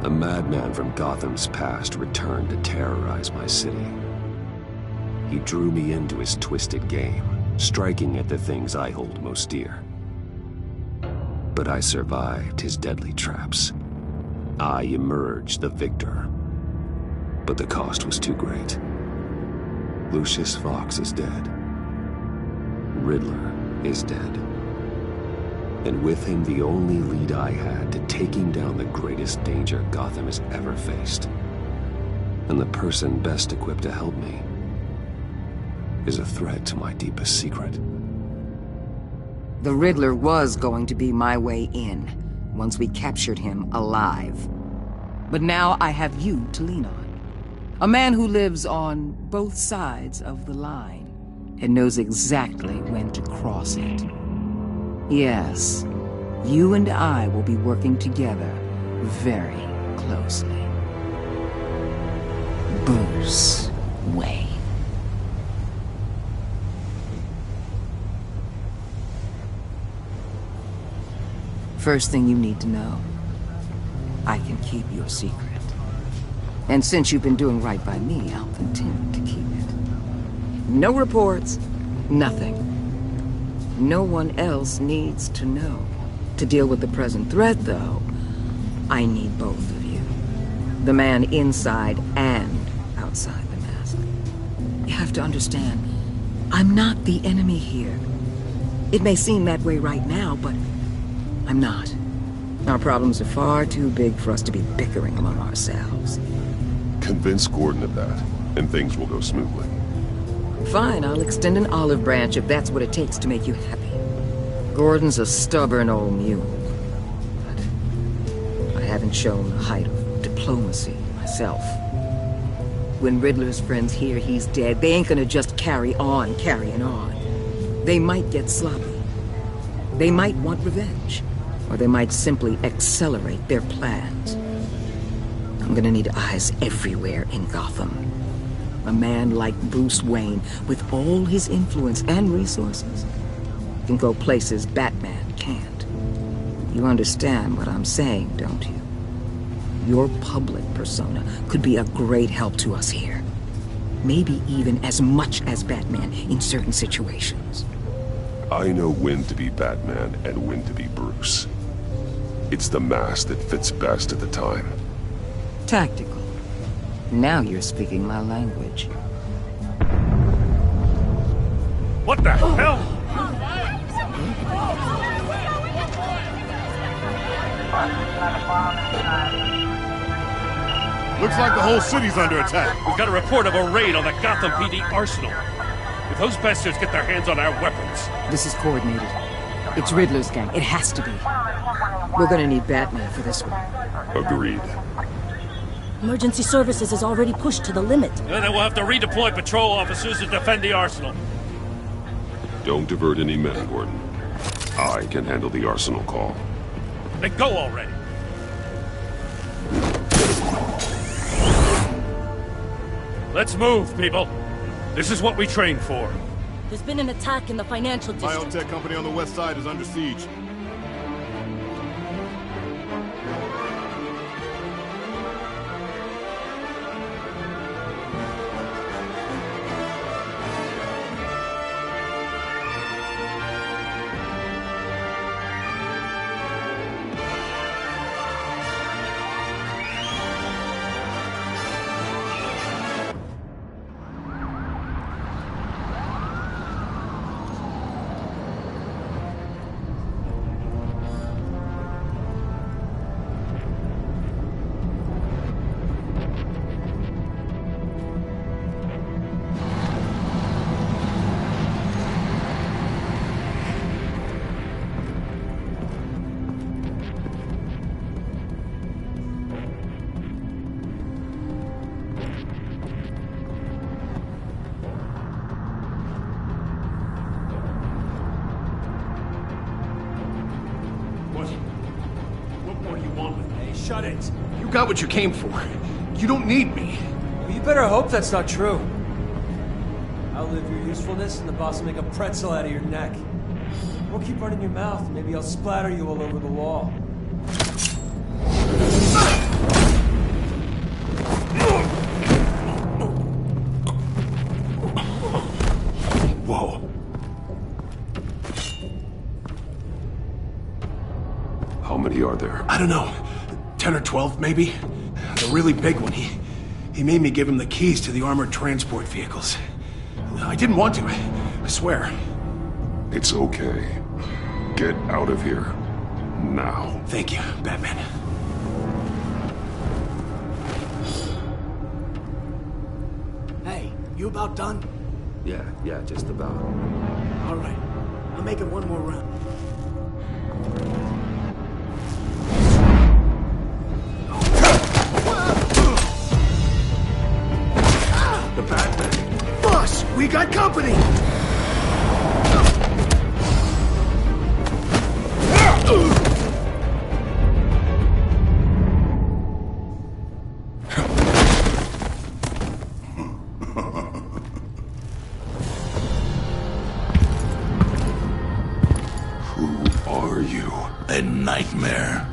A madman from Gotham's past returned to terrorize my city. He drew me into his twisted game, striking at the things I hold most dear. But I survived his deadly traps. I emerged the victor. But the cost was too great. Lucius Fox is dead. Riddler is dead. And with him, the only lead I had to taking down the greatest danger Gotham has ever faced. And the person best equipped to help me is a threat to my deepest secret. The Riddler was going to be my way in, once we captured him alive. But now I have you to lean on. A man who lives on both sides of the line, and knows exactly when to cross it. Yes, you and I will be working together very closely. Bruce Wayne. First thing you need to know, I can keep your secret. And since you've been doing right by me, I'll continue to keep it. No reports, nothing. No one else needs to know. To deal with the present threat, though, I need both of you. The man inside and outside the mask. You have to understand, I'm not the enemy here. It may seem that way right now, but I'm not. Our problems are far too big for us to be bickering among ourselves. Convince Gordon of that, and things will go smoothly. Fine, I'll extend an olive branch if that's what it takes to make you happy. Gordon's a stubborn old mule, but I haven't shown the height of diplomacy myself. When Riddler's friends hear he's dead, they ain't gonna just carry on carrying on. They might get sloppy. They might want revenge, or they might simply accelerate their plans. I'm gonna need eyes everywhere in Gotham. A man like Bruce Wayne, with all his influence and resources, can go places Batman can't. You understand what I'm saying, don't you? Your public persona could be a great help to us here. Maybe even as much as Batman in certain situations. I know when to be Batman and when to be Bruce. It's the mask that fits best at the time. Tactical. Now you're speaking my language. What the hell? Looks like the whole city's under attack. We got a report of a raid on the Gotham PD arsenal. If those bastards get their hands on our weapons... This is coordinated. It's Riddler's gang. It has to be. We're gonna need Batman for this one. Agreed. Emergency services is already pushed to the limit. And then we'll have to redeploy patrol officers to defend the arsenal. Don't divert any men, Gordon. I can handle the arsenal call. Then go already. Let's move, people. This is what we trained for. There's been an attack in the financial district. Biotech company on the west side is under siege. Shut it. You got what you came for. You don't need me. Well, you better hope that's not true. I'll live your usefulness and the boss will make a pretzel out of your neck. Don't keep running your mouth. Maybe I'll splatter you all over the wall. are there? I don't know. 10 or 12, maybe? The really big one, he made me give him the keys to the armored transport vehicles. I didn't want to, I swear. It's okay. Get out of here. Now. Thank you, Batman. Hey, you about done? Yeah, just about. All right. I'll make it one more run. The Batman. Boss, we got company! Who are you? A nightmare.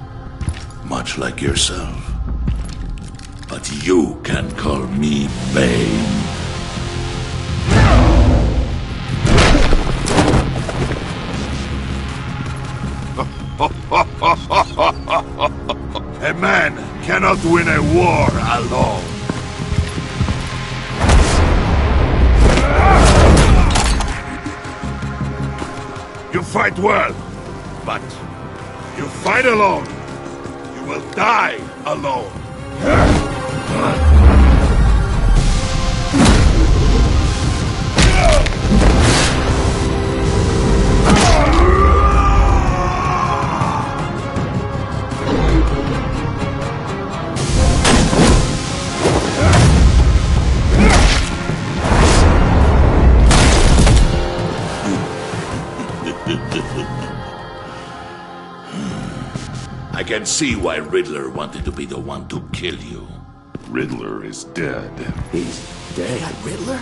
Much like yourself. But you can call me Bane. A man cannot win a war alone. You fight well, but you fight alone. You will die alone. I can see why Riddler wanted to be the one to kill you. Riddler is dead. He's dead. That Riddler?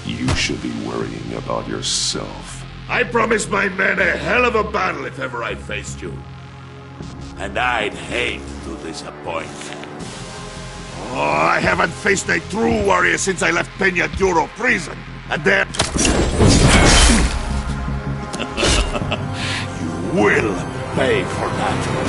You should be worrying about yourself. I promised my men a hell of a battle if ever I faced you. And I'd hate to disappoint. Oh, I haven't faced a true warrior since I left Peña Duro prison. And then... you will pay for that.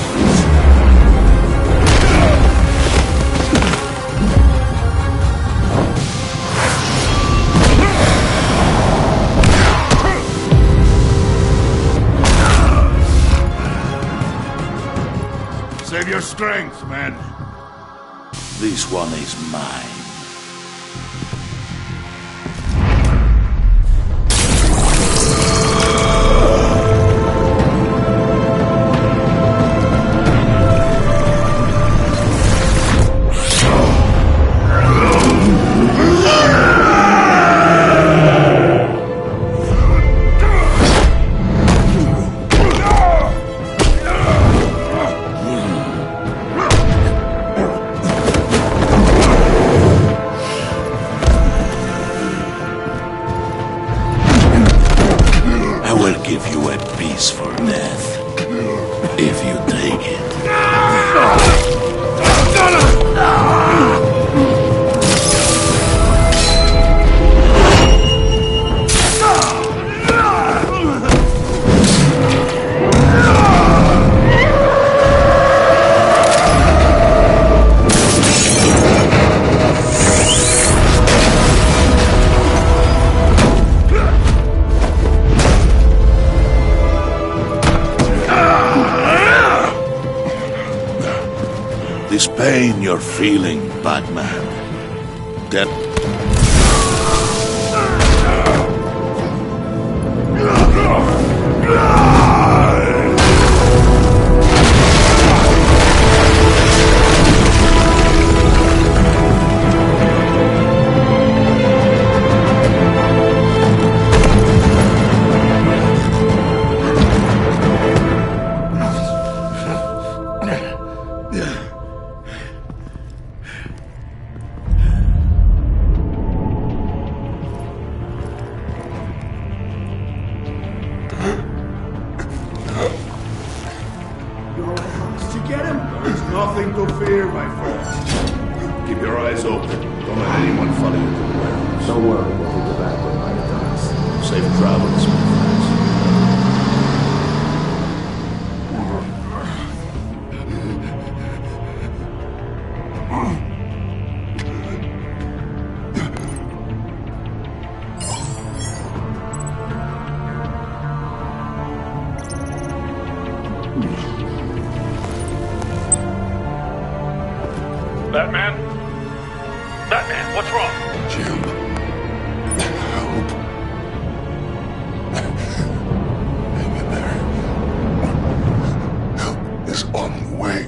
Save your strength, man. This one is mine. Give you a piece for death, if you take it. This pain you're feeling, Batman, that... Nothing to fear, my friend. Keep your eyes open. Don't let anyone follow you to the warehouse. Don't worry, we'll take you back when night comes. Safe travels, my friends. What's wrong? Jim, help. Hang in there. Help is on the way.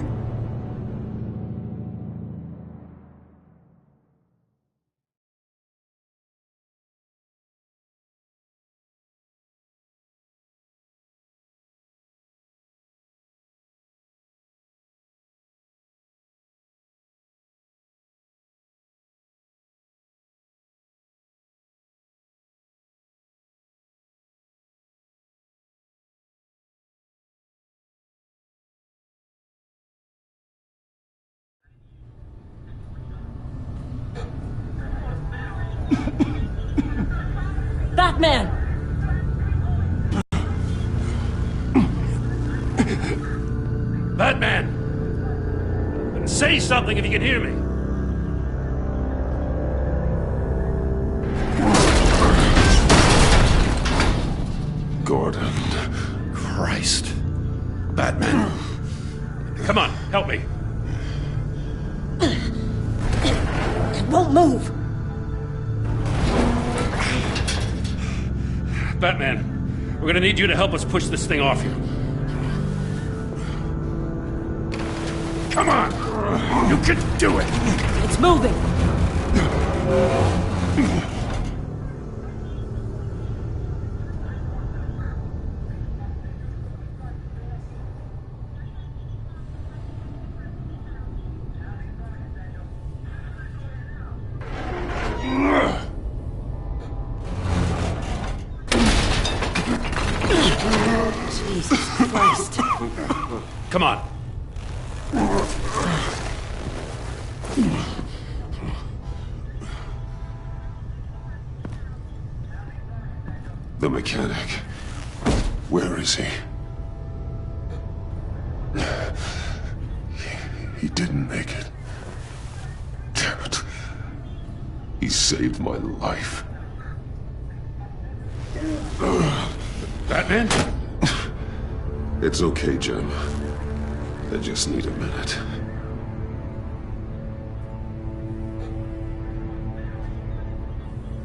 Batman! Batman! Say something if you can hear me. Gordon. Christ. Batman. Come on, help me. It won't move! Batman, we're gonna need you to help us push this thing off you. Come on! You can do it! It's moving! Jesus Christ. Come on. The mechanic. Where is he? He didn't make it. Damn it. He saved my life. Batman? It's okay, Jim. I just need a minute.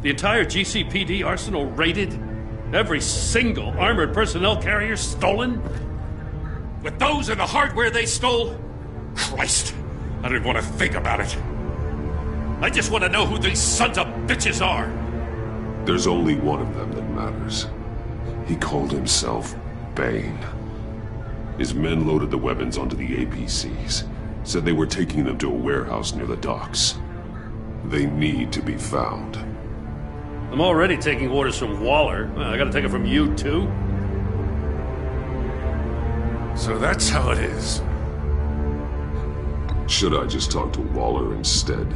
The entire GCPD arsenal raided? Every single armored personnel carrier stolen? With those and the hardware they stole? Christ, I don't even want to think about it. I just want to know who these sons of bitches are. There's only one of them that matters. He called himself Bane. His men loaded the weapons onto the APCs. Said they were taking them to a warehouse near the docks. They need to be found. I'm already taking orders from Waller. Well, I gotta take it from you, too? So that's how it is. Should I just talk to Waller instead?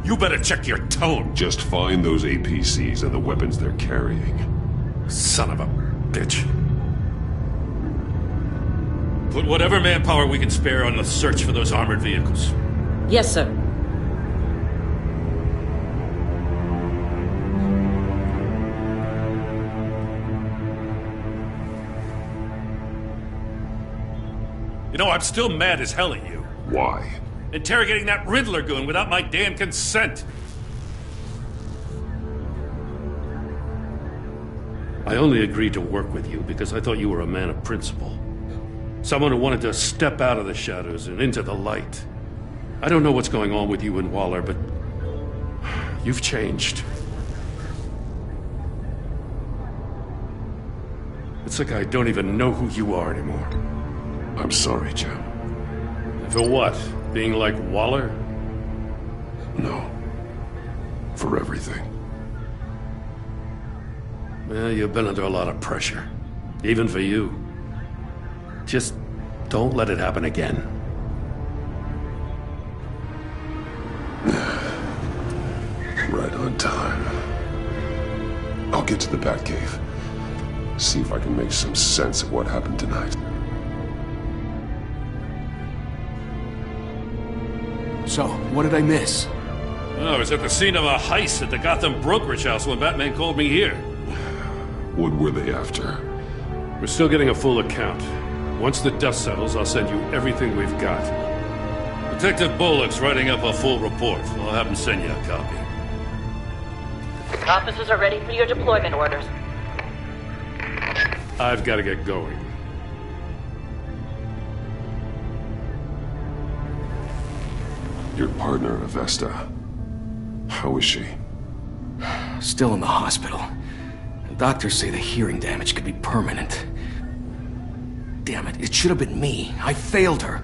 You better check your tone. Just find those APCs and the weapons they're carrying. Son of a bitch. Put whatever manpower we can spare on the search for those armored vehicles. Yes, sir. You know, I'm still mad as hell at you. Why? Interrogating that Riddler goon without my damn consent. I only agreed to work with you because I thought you were a man of principle. Someone who wanted to step out of the shadows and into the light. I don't know what's going on with you and Waller, but you've changed. It's like I don't even know who you are anymore. I'm sorry, Jim. For what? Being like Waller? No. For everything. Well, you've been under a lot of pressure. Even for you. Just don't let it happen again. Right on time. I'll get to the Batcave. See if I can make some sense of what happened tonight. So, what did I miss? Oh, I was at the scene of a heist at the Gotham brokerage house when Batman called me here. What were they after? We're still getting a full account. Once the dust settles, I'll send you everything we've got. Detective Bullock's writing up a full report. I'll have him send you a copy. Officers are ready for your deployment orders. I've got to get going. Your partner, Avesta. How is she? Still in the hospital. And doctors say the hearing damage could be permanent. Damn it, it should have been me. I failed her.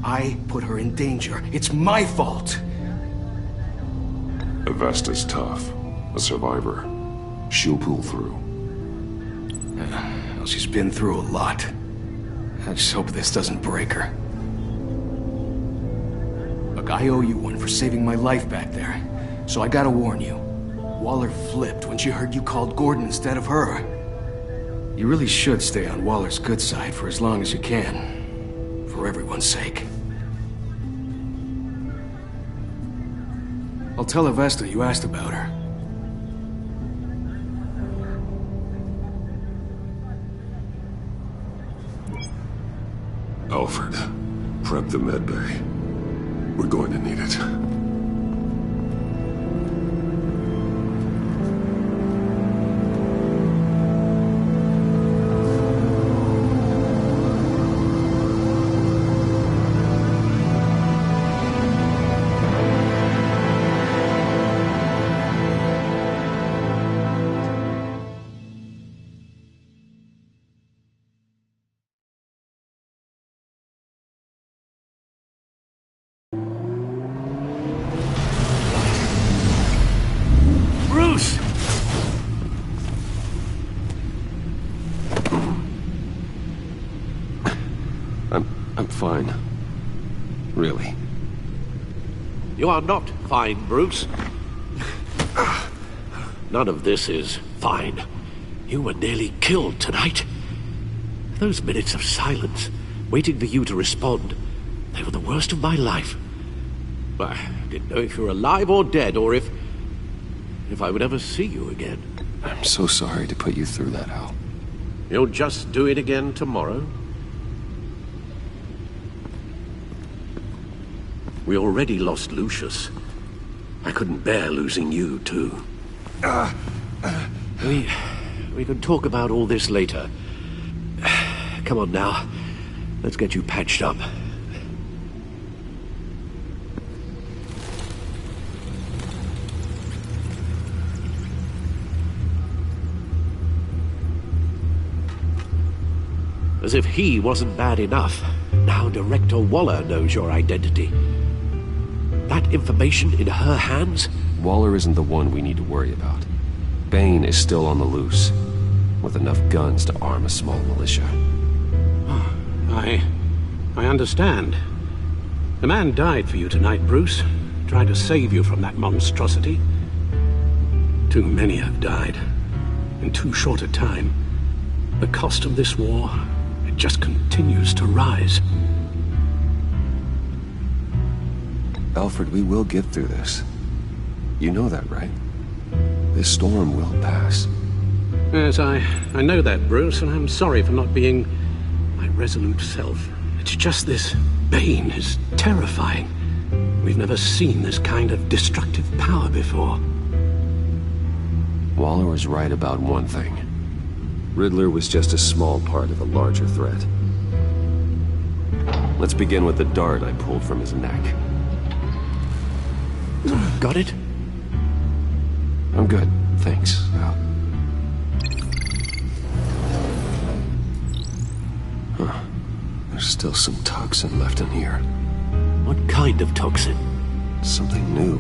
I put her in danger. It's my fault. Avesta's tough. A survivor. She'll pull through. Well, she's been through a lot. I just hope this doesn't break her. Look, I owe you one for saving my life back there. So I gotta warn you. Waller flipped when she heard you called Gordon instead of her. You really should stay on Waller's good side for as long as you can. For everyone's sake. I'll tell Avesta you asked about her. Alfred, prep the med bay. We're going to need it. I'm fine. Really. You are not fine, Bruce. None of this is fine. You were nearly killed tonight. Those minutes of silence, waiting for you to respond, they were the worst of my life. I didn't know if you were alive or dead, or if I would ever see you again. I'm so sorry to put you through that, Al. You'll just do it again tomorrow? We already lost Lucius. I couldn't bear losing you, too. We can talk about all this later. Come on now. Let's get you patched up. As if he wasn't bad enough, now Director Waller knows your identity. That information in her hands? Waller isn't the one we need to worry about. Bane is still on the loose, with enough guns to arm a small militia. I understand. The man died for you tonight, Bruce. Trying to save you from that monstrosity. Too many have died. In too short a time. The cost of this war, it just continues to rise. Alfred, we will get through this. You know that, right? This storm will pass. Yes, I know that, Bruce, and I'm sorry for not being my resolute self. It's just this Bane is terrifying. We've never seen this kind of destructive power before. Waller was right about one thing. Riddler was just a small part of a larger threat. Let's begin with the dart I pulled from his neck. Got it? I'm good, thanks, Al. Huh. There's still some toxin left in here. What kind of toxin? Something new.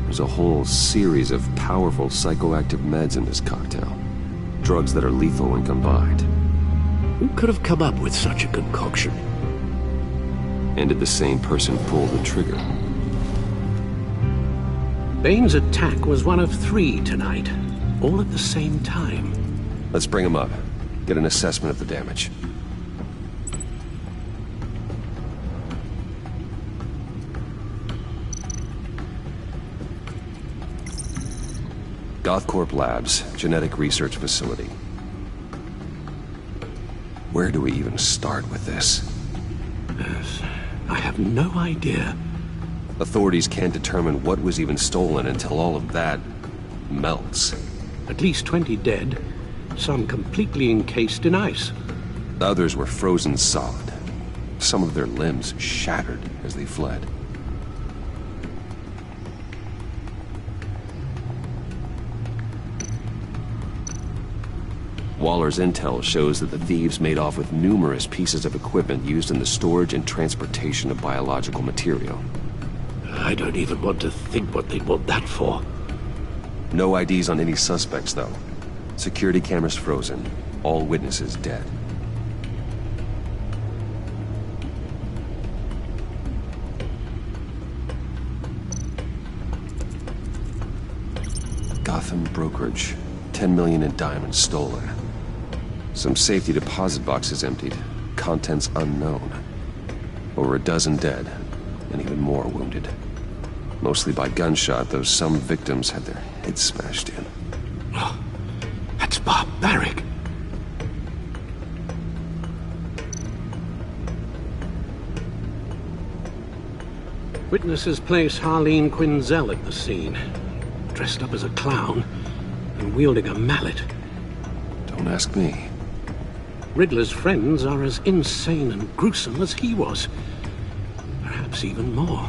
There's a whole series of powerful psychoactive meds in this cocktail. Drugs that are lethal when combined. Who could have come up with such a concoction? And did the same person pull the trigger? Bane's attack was one of 3 tonight, all at the same time. Let's bring him up. Get an assessment of the damage. Gothcorp Labs, genetic research facility. Where do we even start with this? Yes, I have no idea. Authorities can't determine what was even stolen until all of that melts. At least 20 dead, some completely encased in ice. Others were frozen solid. Some of their limbs shattered as they fled. Waller's intel shows that the thieves made off with numerous pieces of equipment used in the storage and transportation of biological material. I don't even want to think what they'd want that for. No IDs on any suspects, though. Security cameras frozen. All witnesses dead. Gotham brokerage. 10 million in diamonds stolen. Some safety deposit boxes emptied. Contents unknown. Over a dozen dead, and even more wounded. Mostly by gunshot, though some victims had their heads smashed in. Oh, that's barbaric. Witnesses place Harleen Quinzel at the scene, dressed up as a clown and wielding a mallet. Don't ask me. Riddler's friends are as insane and gruesome as he was. Perhaps even more.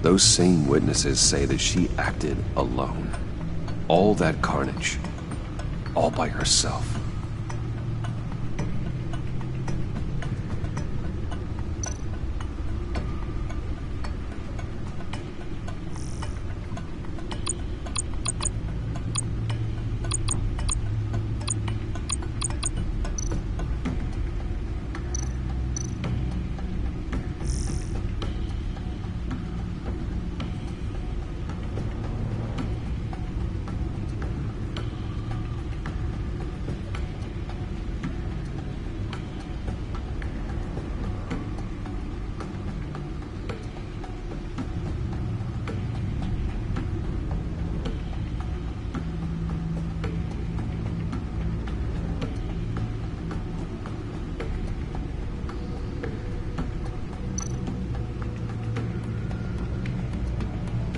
Those same witnesses say that she acted alone. All that carnage. All by herself.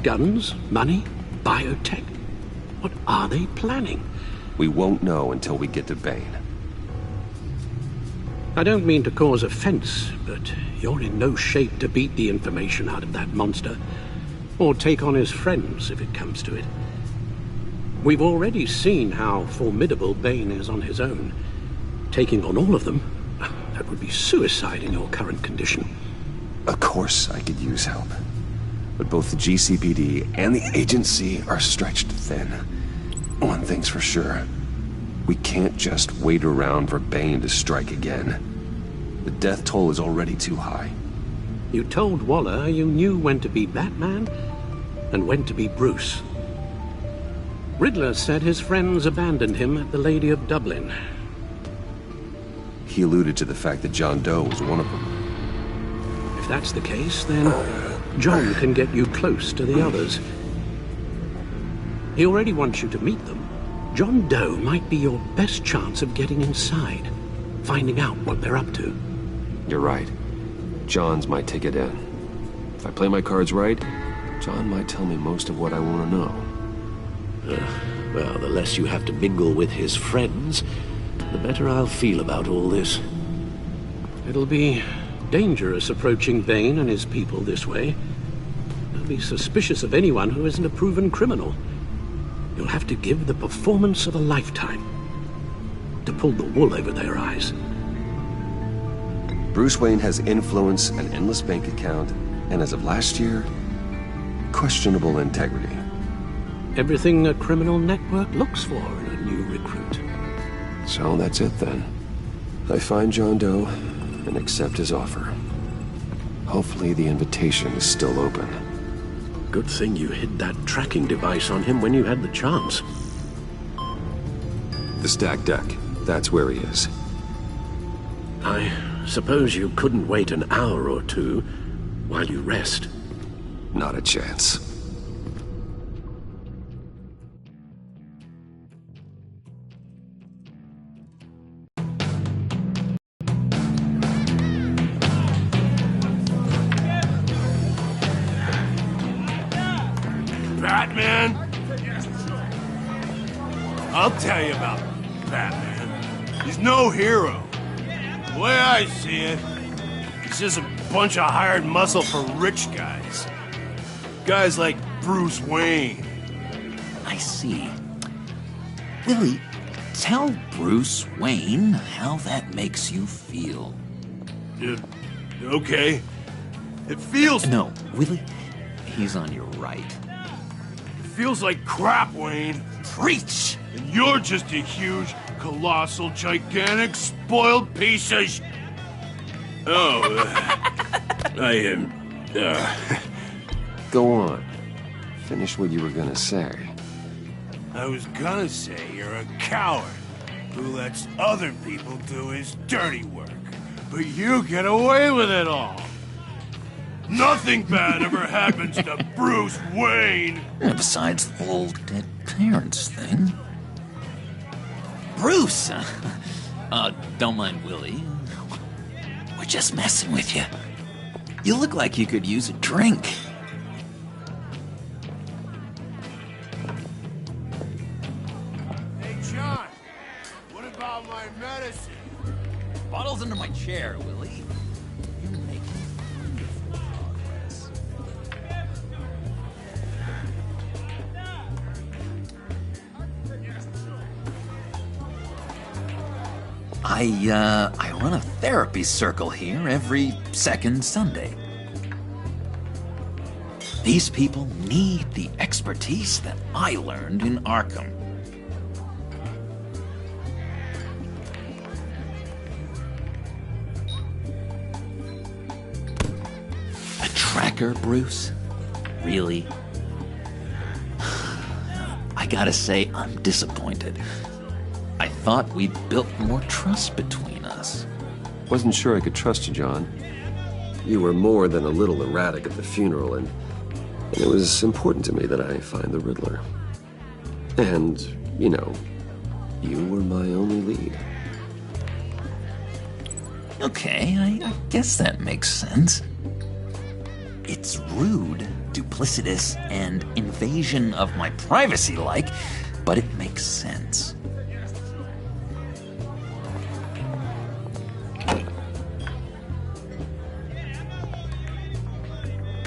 Guns, money, biotech. What are they planning? We won't know until we get to Bane. I don't mean to cause offense, but you're in no shape to beat the information out of that monster, or take on his friends if it comes to it. We've already seen how formidable Bane is on his own. Taking on all of them, that would be suicide in your current condition. Of course I could use help. But both the GCPD and the agency are stretched thin. One thing's for sure. We can't just wait around for Bane to strike again. The death toll is already too high. You told Waller you knew when to be Batman and when to be Bruce. Riddler said his friends abandoned him at the Lady of Dublin. He alluded to the fact that John Doe was one of them. If that's the case, then John can get you close to the others. He already wants you to meet them. John Doe might be your best chance of getting inside, finding out what they're up to. You're right. John's my ticket in. If I play my cards right, John might tell me most of what I want to know. Well, the less you have to mingle with his friends, the better I'll feel about all this. It'll be dangerous approaching Bane and his people this way. They'll be suspicious of anyone who isn't a proven criminal. You'll have to give the performance of a lifetime to pull the wool over their eyes. Bruce Wayne has influence, an endless bank account, and as of last year, questionable integrity. Everything a criminal network looks for in a new recruit. So that's it then. I find John Doe and accept his offer. Hopefully the invitation is still open. Good thing you hid that tracking device on him when you had the chance. The stacked deck. That's where he is. I suppose you couldn't wait an hour or two while you rest? Not a chance. Batman? I'll tell you about Batman. He's no hero. The way I see it, he's just a bunch of hired muscle for rich guys. Guys like Bruce Wayne. I see. Willie, tell Bruce Wayne how that makes you feel. Okay. It feels... No, Willie, he's on your right. It feels like crap, Wayne. Preach! And you're just a huge, colossal, gigantic, spoiled piece of I am... Go on. Finish what you were gonna say. I was gonna say you're a coward who lets other people do his dirty work. But you get away with it all. Nothing bad ever happens to Bruce Wayne. Besides the whole dead parents thing. Bruce! Don't mind Willie. We're just messing with you. You look like you could use a drink. Hey, John. What about my medicine? Bottle's under my chair, Willie. You're making wonderful progress. I run a therapy circle here every second Sunday. These people need the expertise that I learned in Arkham. A tracker, Bruce? Really? I gotta say, I'm disappointed. I thought we'd built more trust between us. Wasn't sure I could trust you, John. You were more than a little erratic at the funeral, and it was important to me that I find the Riddler. And, you know, you were my only lead. Okay, I guess that makes sense. It's rude, duplicitous, and invasion of my privacy-like, but it makes sense.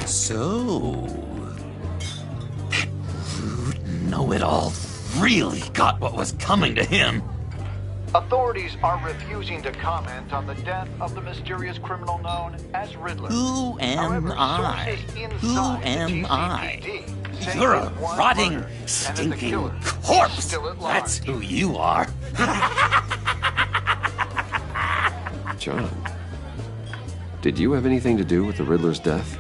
So, that rude know-it-all really got what was coming to him. Authorities are refusing to comment on the death of the mysterious criminal known as Riddler. Who am However, I? sources Who inside am the I? GCPD say You're that a one rotting, murder, and that the stinking killer is corpse. still at large. That's who you are. John, did you have anything to do with the Riddler's death?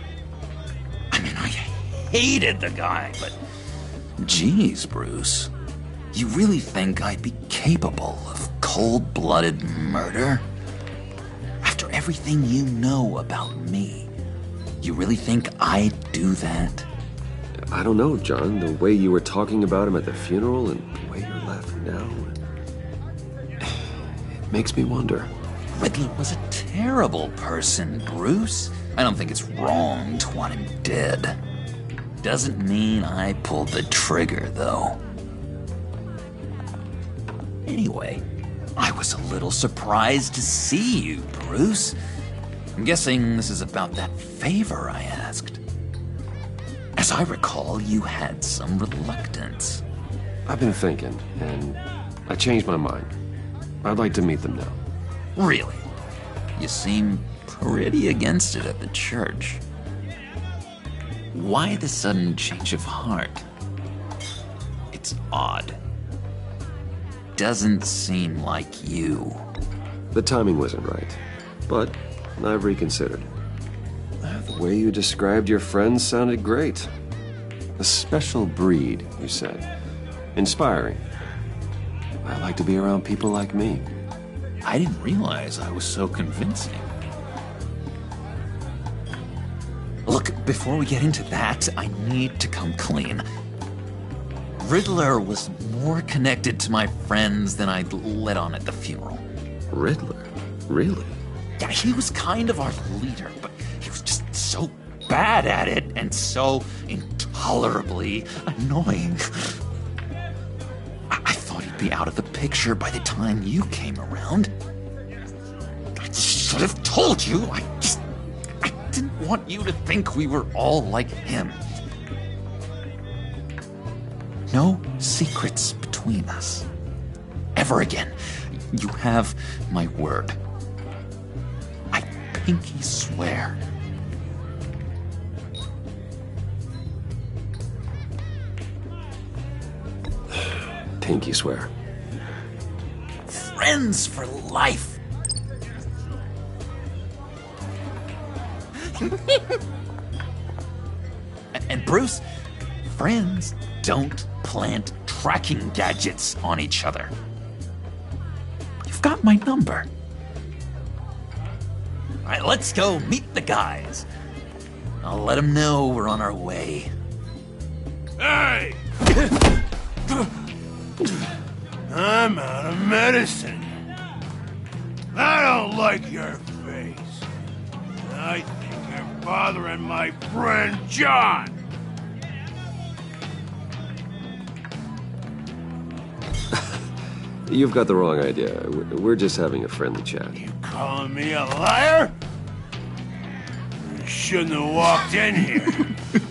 I mean, I hated the guy, but... Geez, Bruce. You really think I'd be capable of cold-blooded murder? After everything you know about me, you really think I'd do that? I don't know, John. The way you were talking about him at the funeral and the way you're laughing now... It makes me wonder. Riddler was a terrible person, Bruce. I don't think it's wrong to want him dead. Doesn't mean I pulled the trigger, though. Anyway, I was a little surprised to see you, Bruce. I'm guessing this is about that favor I asked. As I recall, you had some reluctance. I've been thinking, and I changed my mind. I'd like to meet them now. Really? You seem pretty against it at the church. Why the sudden change of heart? It's odd. Doesn't seem like you. The timing wasn't right, but I've reconsidered. The way you described your friends sounded great. A special breed, you said. Inspiring. I like to be around people like me. I didn't realize I was so convincing. Look, before we get into that, I need to come clean. Riddler was more connected to my friends than I'd let on at the funeral. Riddler? Really? Yeah, he was kind of our leader, but he was just so bad at it and so intolerant intolerably annoying. I thought he'd be out of the picture by the time you came around. I should have told you. I didn't want you to think we were all like him. No secrets between us. Ever again. You have my word. I pinky swear. Pinky swear. Friends for life. And Bruce, friends don't plant tracking gadgets on each other. You've got my number. All right, let's go meet the guys. I'll let them know we're on our way. Hey! I'm out of medicine. I don't like your face. I think you're bothering my friend John. You've got the wrong idea. We're just having a friendly chat. You calling me a liar? You shouldn't have walked in here.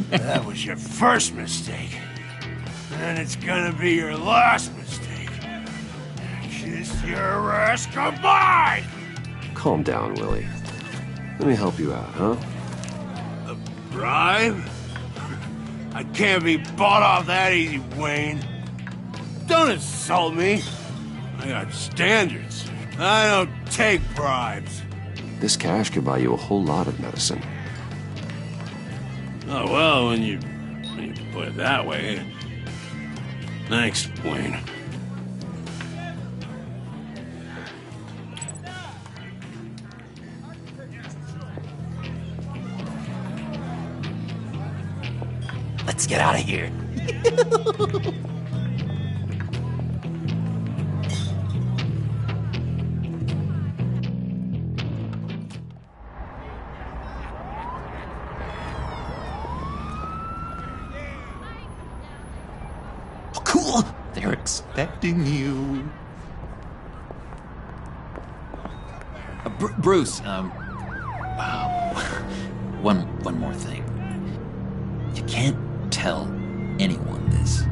That was your first mistake. And it's gonna be your last mistake. Kiss your ass goodbye! Calm down, Willie. Let me help you out, huh? A bribe? I can't be bought off that easy, Wayne. Don't insult me. I got standards. I don't take bribes. This cash could buy you a whole lot of medicine. Oh, well, when you put it that way. Thanks, Wayne. Let's get out of here. Cool. They're expecting you. Bruce, one more thing. You can't tell anyone this.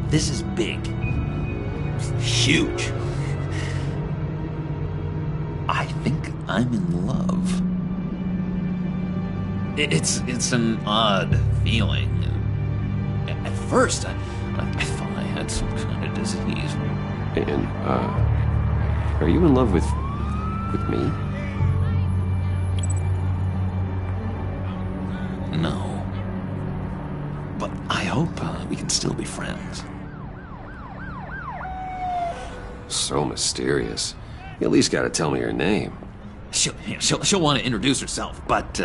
This is big. Huge. I think I'm in love. It's an odd feeling. At first, I thought I had some kind of disease. And, are you in love with me? No. But I hope we can still be friends. So mysterious. You at least gotta tell me your name. She'll want to introduce herself, but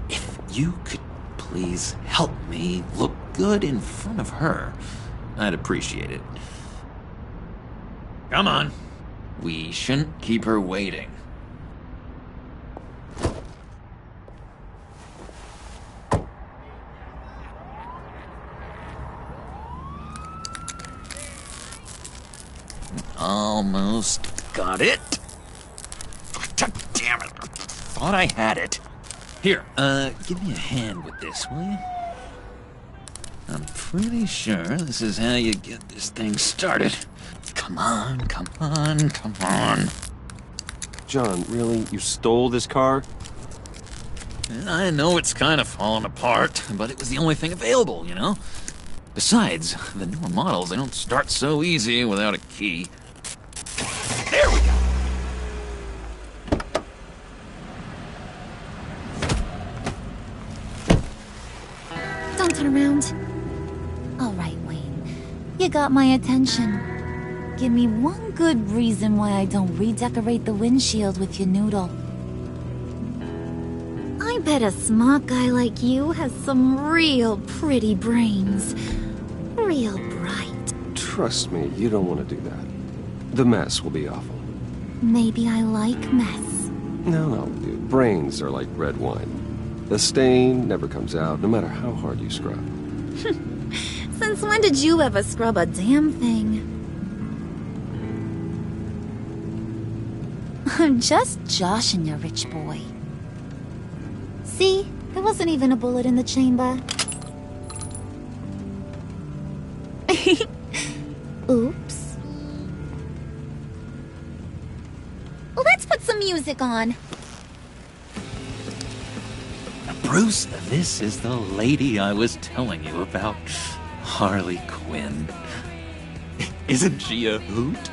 if you could please help me look good in front of her, I'd appreciate it. Come on. We shouldn't keep her waiting. Almost got it. God damn it. Thought I had it. Here, give me a hand with this, will you? I'm pretty sure this is how you get this thing started. Come on, come on, come on. John, really? You stole this car? I know it's kind of falling apart, but it was the only thing available, you know? Besides, the newer models, they don't start so easy without a key. There we go! Don't turn around. All right, Wayne. You got my attention. Give me one good reason why I don't redecorate the windshield with your noodle. I bet a smart guy like you has some real pretty brains. Real bright. Trust me, you don't want to do that. The mess will be awful. Maybe I like mess. No, brains are like red wine. The stain never comes out, no matter how hard you scrub. Since when did you ever scrub a damn thing? I'm just joshing you, rich boy. See? There wasn't even a bullet in the chamber. Oops. Let's put some music on. Bruce, this is the lady I was telling you about. Harley Quinn. Isn't she a hoot?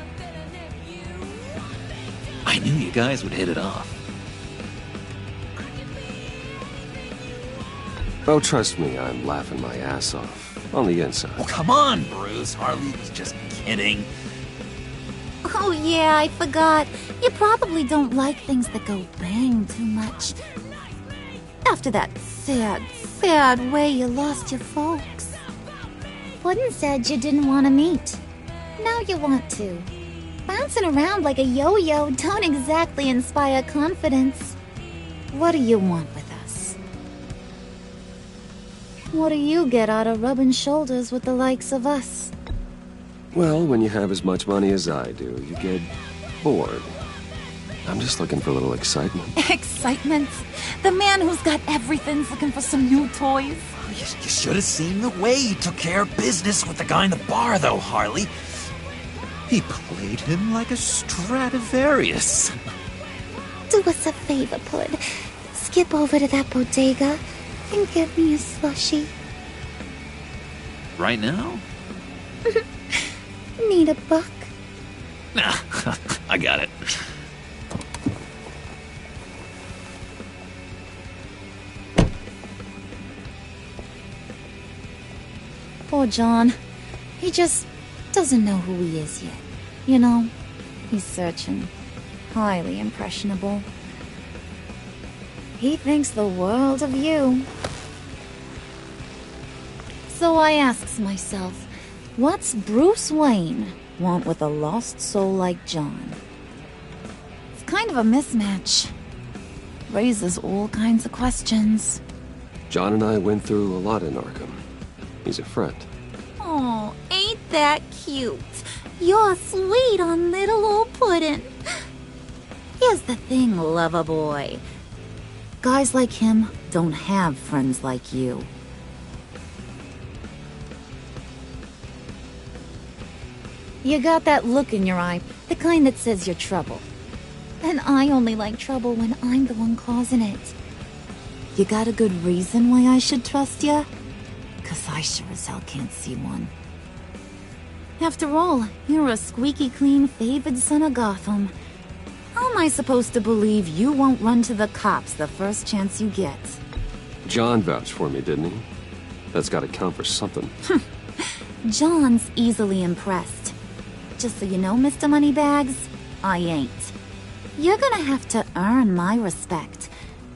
I knew you guys would hit it off. Oh, trust me, I'm laughing my ass off. On the inside. Oh, come on, Bruce. Harley was just kidding. Oh yeah, I forgot. You probably don't like things that go bang too much. After that sad, sad way you lost your folks. Puddin' said you didn't want to meet. Now you want to. Bouncing around like a yo-yo don't exactly inspire confidence. What do you want with us? What do you get out of rubbing shoulders with the likes of us? Well, when you have as much money as I do, you get bored. I'm just looking for a little excitement. Excitement? The man who's got everything's looking for some new toys. You should have seen the way he took care of business with the guy in the bar, though, Harley. He played him like a Stradivarius. Do us a favor, Pud. Skip over to that bodega and get me a slushie. Right now? Need a buck? Nah, I got it. Poor John. He just doesn't know who he is yet. You know, he's searching. Highly impressionable. He thinks the world of you. So I asks myself, what's Bruce Wayne want with a lost soul like John? It's kind of a mismatch. Raises all kinds of questions. John and I went through a lot in Arkham. He's a friend. Oh, ain't that cute? You're sweet on little old Puddin'. Here's the thing, lover boy. Guys like him don't have friends like you. You got that look in your eye, the kind that says you're trouble. And I only like trouble when I'm the one causing it. You got a good reason why I should trust you? 'Cause I sure as hell can't see one. After all, you're a squeaky clean favored son of Gotham. How am I supposed to believe you won't run to the cops the first chance you get? John vouched for me, didn't he? That's gotta count for something. John's easily impressed. Just so you know, Mr. Moneybags, I ain't. You're gonna have to earn my respect.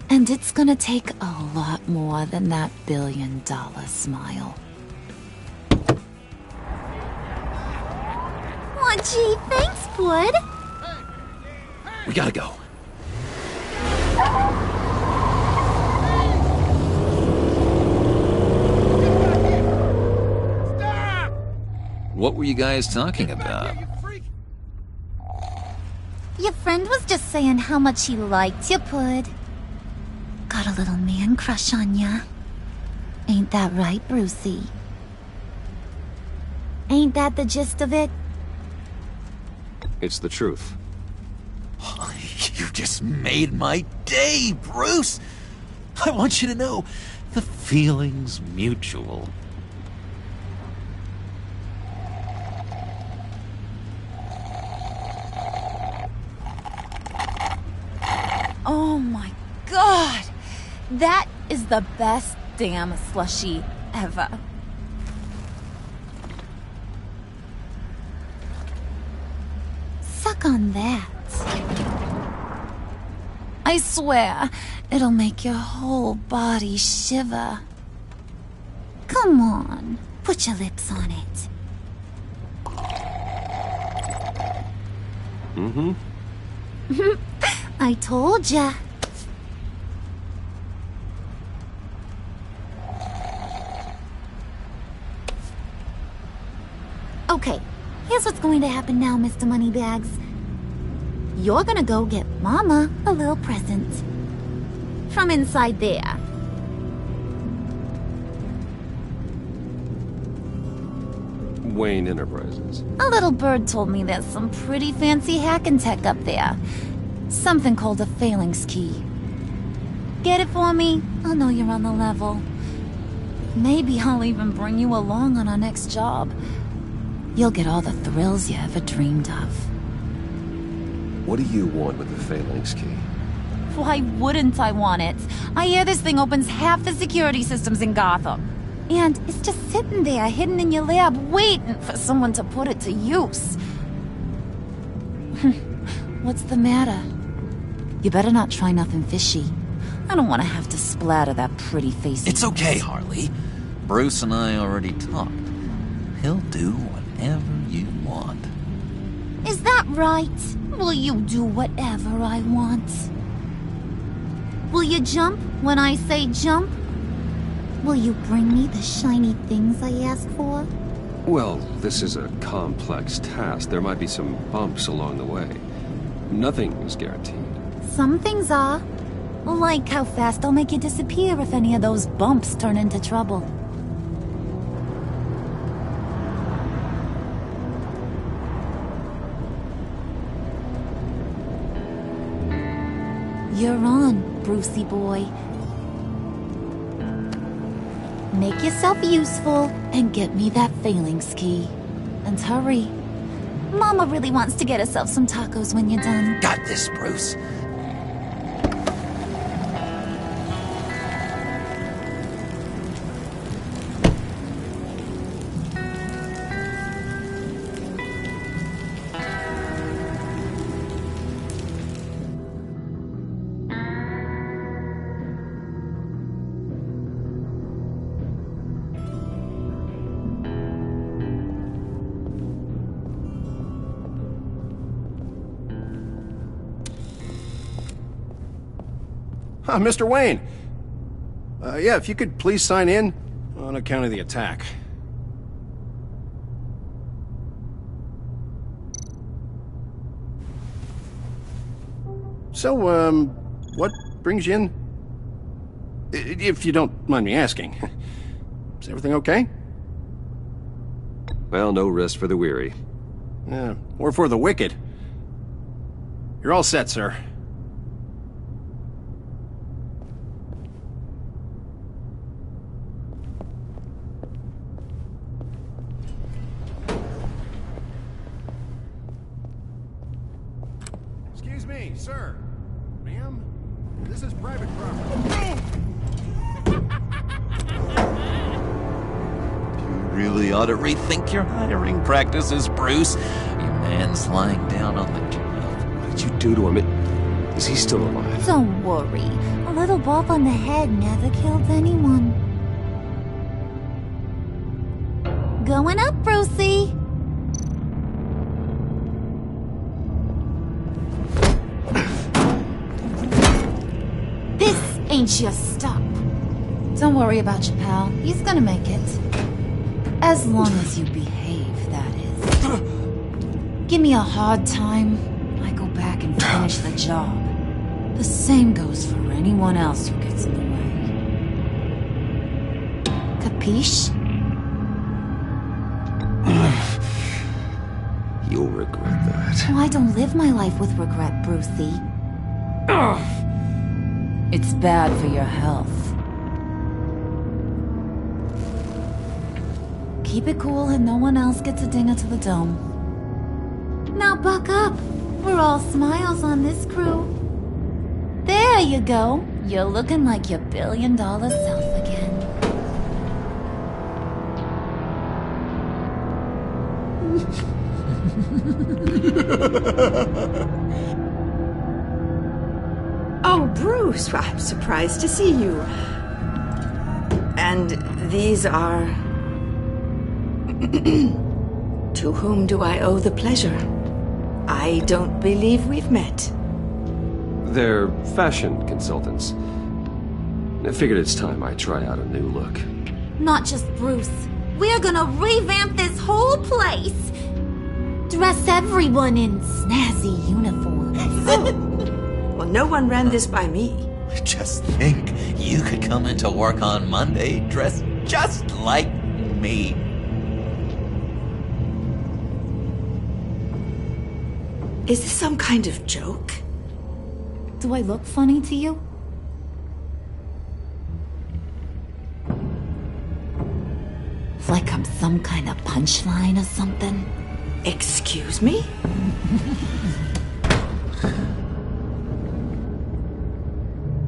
And it's gonna take a lot more than that $1 billion smile. Oh, gee, thanks, Pud. We gotta go. Stop! What were you guys talking about? Your friend was just saying how much he liked you, Pud. Got a little man crush on ya. Ain't that right, Brucey? Ain't that the gist of it? It's the truth. You just made my day, Bruce! I want you to know, the feeling's mutual. Oh my god! That is the best damn slushie ever. Suck on that. I swear, it'll make your whole body shiver. Come on, put your lips on it. Mm-hmm. I told ya. Okay, here's what's going to happen now, Mr. Moneybags. You're gonna go get Mama a little present. From inside there. Wayne Enterprises. A little bird told me there's some pretty fancy hacking tech up there. Something called a phalanx key. Get it for me? I'll know you're on the level. Maybe I'll even bring you along on our next job. You'll get all the thrills you ever dreamed of. What do you want with the phalanx key? Why wouldn't I want it? I hear this thing opens half the security systems in Gotham. And it's just sitting there, hidden in your lab, waiting for someone to put it to use. What's the matter? You better not try nothing fishy. I don't want to have to splatter that pretty face. It's okay, Harley. Bruce and I already talked. He'll do whatever you want. Is that right? Will you do whatever I want? Will you jump when I say jump? Will you bring me the shiny things I ask for? Well, this is a complex task. There might be some bumps along the way. Nothing is guaranteed. Some things are. Like how fast I'll make you disappear if any of those bumps turn into trouble. You're on, Brucey boy. Make yourself useful and get me that phalanx key. And hurry. Mama really wants to get herself some tacos when you're done. Got this, Bruce. Mr. Wayne. Yeah, if you could please sign in on account of the attack. So, what brings you in? If you don't mind me asking. Is everything okay? Well, no rest for the weary. Yeah, or for the wicked. You're all set, sir. Excuse me, sir. Ma'am, this is private property. You really ought to rethink your hiring practices, Bruce. Your man's lying down on the job. What did you do to him? Is he still alive? Don't worry. A little bump on the head never killed anyone. Going up, Brucey. This ain't your stop. Don't worry about your pal. He's gonna make it. As long as you behave, that is. Give me a hard time, I go back and finish the job. The same goes for anyone else who gets in the way. Capiche? You'll regret that. Oh, I don't live my life with regret, Brucey. It's bad for your health. Keep it cool and no one else gets a dinger to the dome. Now buck up. We're all smiles on this crew. There you go. You're looking like your billion-dollar self again. Oh, Bruce, I'm surprised to see you. And these are... To whom do I owe the pleasure? I don't believe we've met. They're fashion consultants. I figured it's time I try out a new look. Not just Bruce. We're gonna revamp this whole place. Dress everyone in snazzy uniforms. Well, no one ran this by me. Just think, you could come into work on Monday dressed just like me. Is this some kind of joke? Do I look funny to you? Like I'm some kind of punchline or something? Excuse me?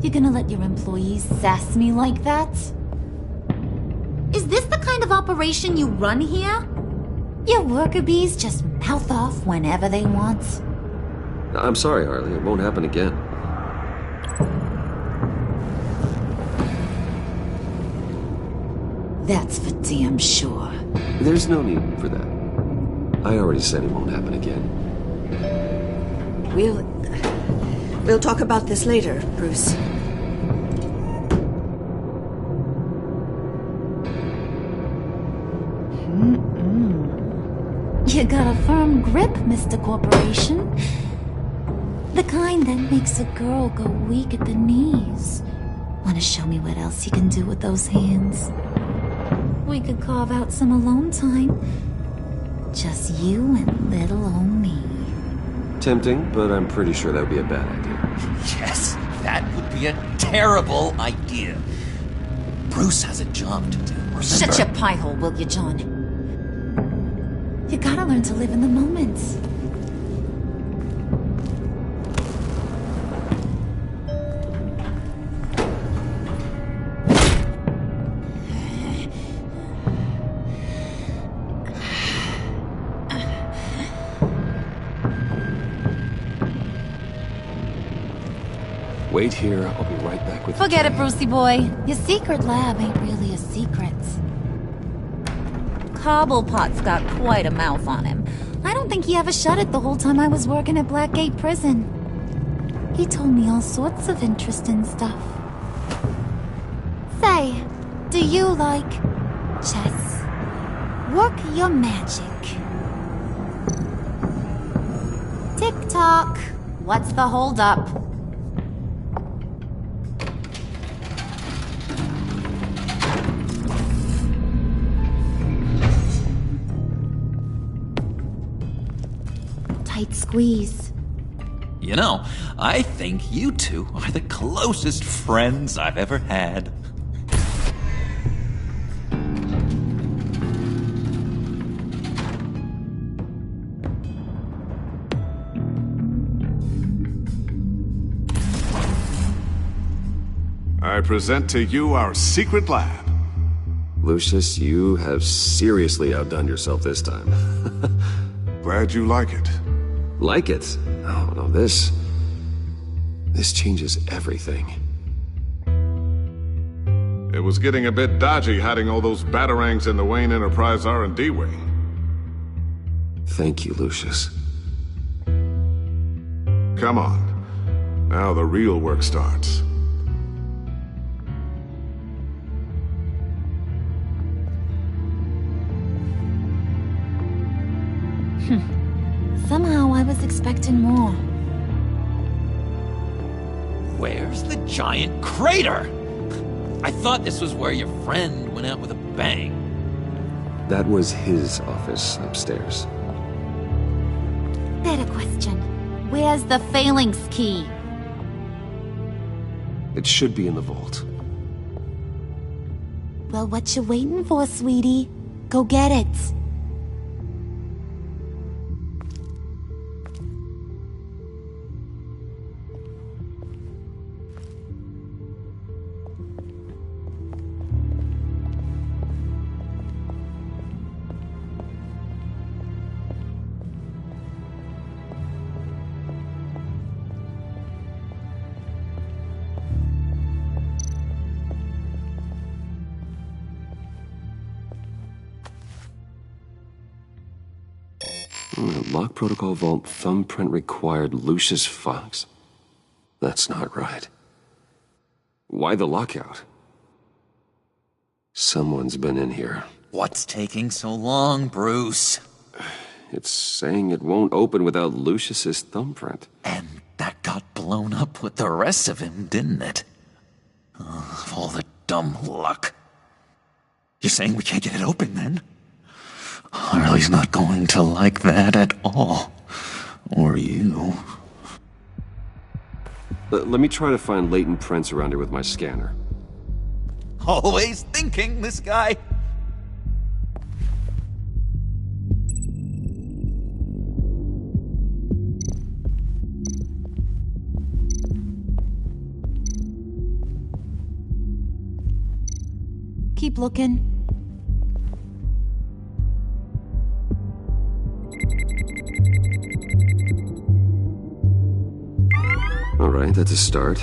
You gonna let your employees sass me like that? Is this the kind of operation you run here? Your worker bees just mouth off whenever they want? I'm sorry, Harley. It won't happen again. That's for damn sure. There's no need for that. I already said it won't happen again. We'll talk about this later, Bruce. You got a firm grip, Mr. Corporation. The kind that makes a girl go weak at the knees. Wanna show me what else you can do with those hands? We could carve out some alone time. Just you and little old me. Tempting, but I'm pretty sure that would be a bad idea. Yes, that would be a terrible idea. Bruce has a job to do, remember? Shut your pie hole, will you, John? You gotta learn to live in the moment. Wait here, I'll be right back with you. Forget it, Brucey boy. Your secret lab ain't really a secret. Cobblepot's got quite a mouth on him. I don't think he ever shut it the whole time I was working at Blackgate Prison. He told me all sorts of interesting stuff. Say, do you like chess? Work your magic. Tick-tock. What's the holdup? Tight squeeze. You know, I think you two are the closest friends I've ever had. I present to you our secret lab. Lucius, you have seriously outdone yourself this time. Glad you like it. Like it? Oh, no, this changes everything. It was getting a bit dodgy hiding all those batarangs in the Wayne Enterprise R&D wing. Thank you, Lucius. Come on. Now the real work starts. Somehow I was expecting more. Where's the giant crater? I thought this was where your friend went out with a bang. That was his office upstairs. Better question. Where's the phalanx key? It should be in the vault. Well, what you waiting for, sweetie? Go get it. Lock protocol vault thumbprint required Lucius Fox. That's not right. Why the lockout? Someone's been in here. What's taking so long, Bruce? It's saying it won't open without Lucius's thumbprint. And that got blown up with the rest of him, didn't it? All the dumb luck. You're saying we can't get it open, then? Harley's not going to like that at all. Or you. Let me try to find latent prints around here with my scanner. Always thinking, this guy. Keep looking. All right, that's a start.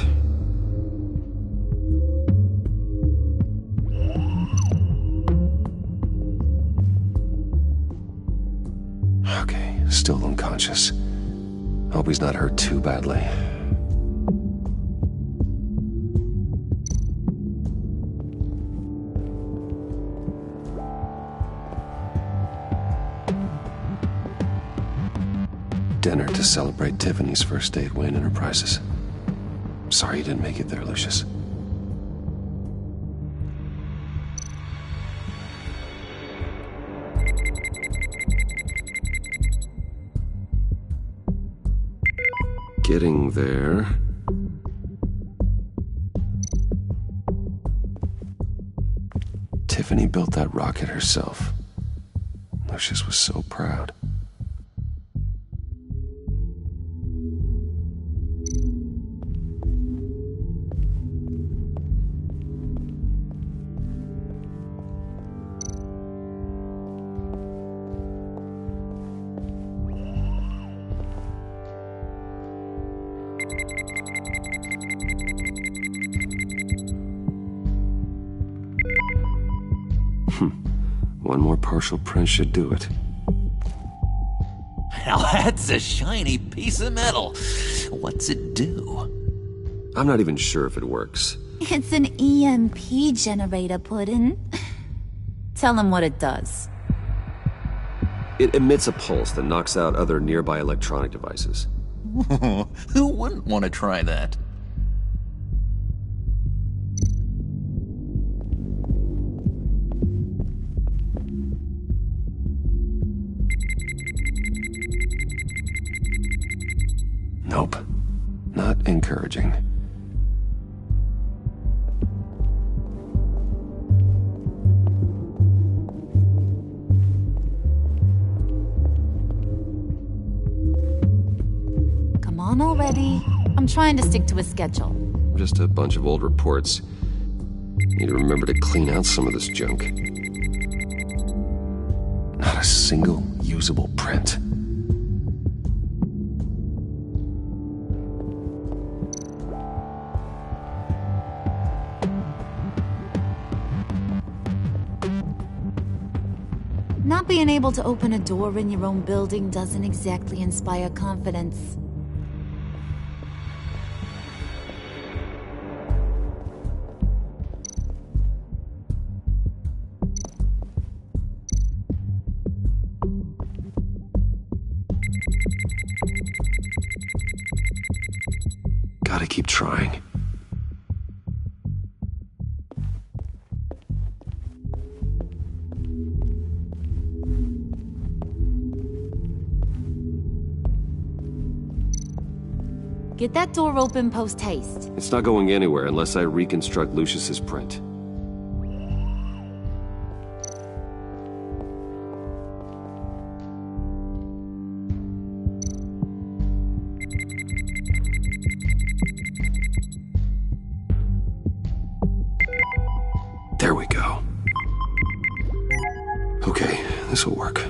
Okay, still unconscious. Hope he's not hurt too badly. Dinner to celebrate Tiffany's first day at Wayne Enterprises. Sorry you didn't make it there, Lucius. Getting there. Tiffany built that rocket herself. Lucius was so proud. One more partial print should do it. Now that's a shiny piece of metal. What's it do? I'm not even sure if it works. It's an EMP generator, Puddin'. Tell him what it does. It emits a pulse that knocks out other nearby electronic devices. Who wouldn't want to try that? Nope. Not encouraging. Come on already. I'm trying to stick to a schedule. Just a bunch of old reports. Need to remember to clean out some of this junk. Not a single usable print. Not being able to open a door in your own building doesn't exactly inspire confidence. Gotta keep trying. Get that door open post-haste. It's not going anywhere unless I reconstruct Lucius's print. There we go. Okay, this will work.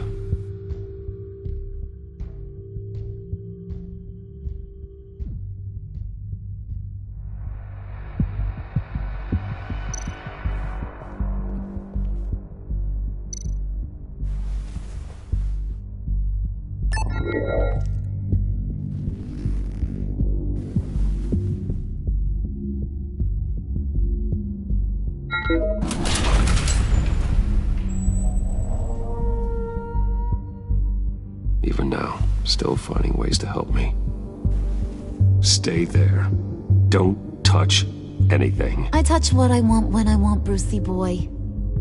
even now, still finding ways to help me. Stay there. Don't touch anything. I touch what I want when I want, Brucey boy.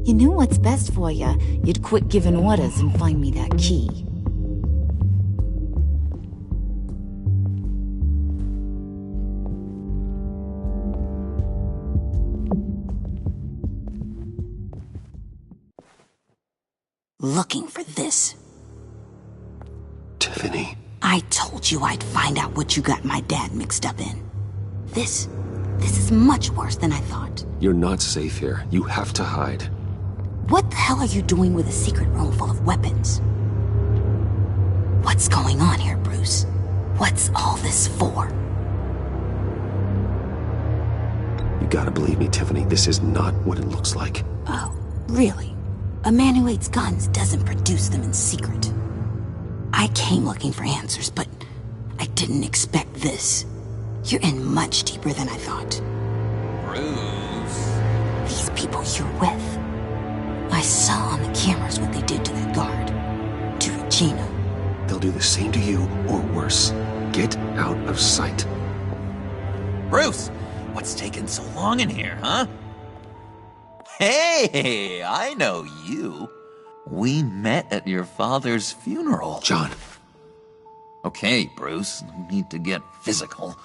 You knew what's best for you. You'd quit giving orders and find me that key. Looking for this. Tiffany. I told you I'd find out what you got my dad mixed up in. This is much worse than I thought. You're not safe here. You have to hide. What the hell are you doing with a secret room full of weapons? What's going on here, Bruce? What's all this for? You gotta believe me, Tiffany. This is not what it looks like. Oh, really? A man who hates guns doesn't produce them in secret. I came looking for answers, but I didn't expect this. You're in much deeper than I thought. Bruce. These people you're with. I saw on the cameras what they did to that guard. To Regina. They'll do the same to you, or worse. Get out of sight. Bruce, what's taking so long in here, huh? Hey, I know you. We met at your father's funeral. John. Okay, Bruce, no need to get physical.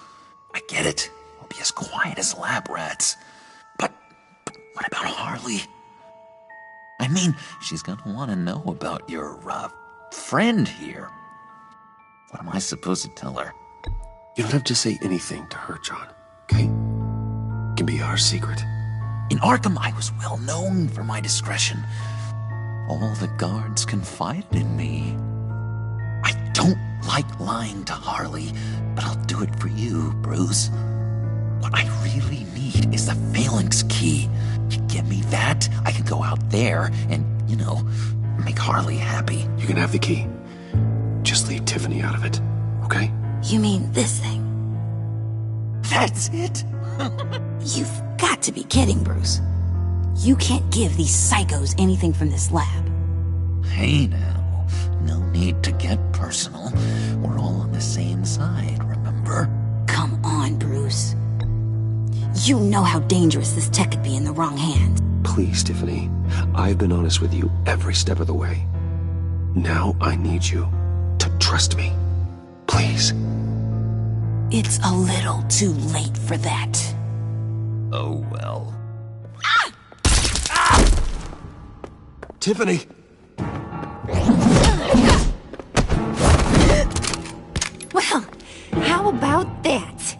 I get it. We'll be as quiet as lab rats. But what about Harley? I mean, she's gonna want to know about your, friend here. What am I supposed to tell her? You don't have to say anything to her, John, okay? It can be our secret. In Arkham, I was well known for my discretion. All the guards confided in me. I don't like lying to Harley, but I'll do it for you, Bruce. What I really need is the phalanx key. You give me that, I can go out there and, make Harley happy. You can have the key. Just leave Tiffany out of it, okay? You mean this thing? That's it? You've got to be kidding, Bruce. You can't give these psychos anything from this lab. Hey now, no need to get personal. We're all on the same side, remember? Come on, Bruce. You know how dangerous this tech could be in the wrong hands. Please, Tiffany. I've been honest with you every step of the way. Now I need you to trust me. Please. It's a little too late for that. Oh, well. Tiffany! Well, how about that?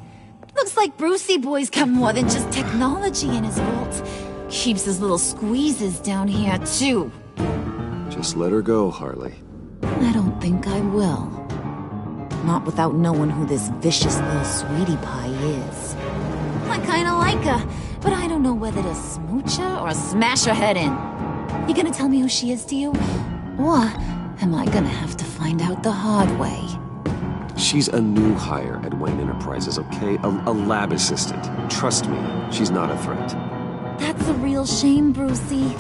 Looks like Brucey Boy's got more than just technology in his vault. Keeps his little squeezes down here, too. Just let her go, Harley. I don't think I will. Not without knowing who this vicious little sweetie pie is. I kinda like her, but I don't know whether to smooch her or smash her head in. You gonna tell me who she is to you? Or am I gonna have to find out the hard way? She's a new hire at Wayne Enterprises, okay? A lab assistant. Trust me, she's not a threat. That's a real shame, Brucey.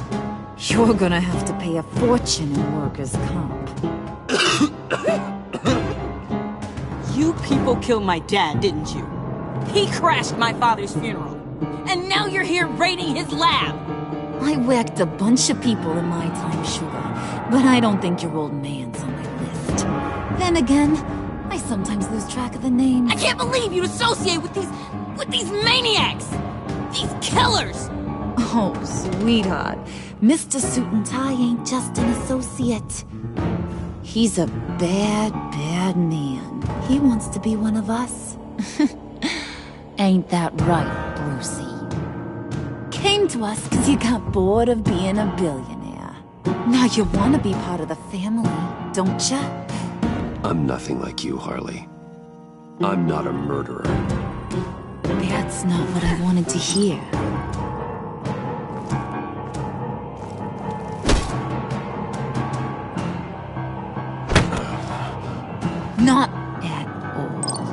You're gonna have to pay a fortune in workers' comp. You people killed my dad, didn't you? He crashed my father's funeral. And now you're here raiding his lab! I whacked a bunch of people in my time, sugar. But I don't think your old man's on my list. Then again, I sometimes lose track of the names. I can't believe you'd associate with these maniacs! These killers! Oh, sweetheart. Mr. Suit and Tie ain't just an associate. He's a bad, bad man. He wants to be one of us. Ain't that right, Brucey? Came to us because you got bored of being a billionaire. Now you want to be part of the family, don't ya? I'm nothing like you, Harley. I'm not a murderer. That's not what I wanted to hear. Not at all.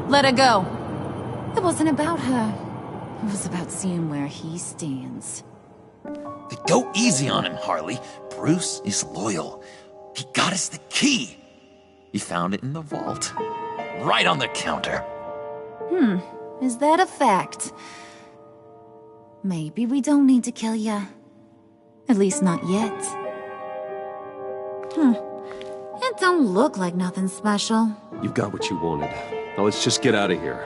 Let her go. It wasn't about her. It was about seeing where he stands. Go easy on him, Harley. Bruce is loyal. He got us the key. He found it in the vault. Right on the counter. Is that a fact? Maybe we don't need to kill ya. At least not yet. It don't look like nothing special. You've got what you wanted. Now let's just get out of here.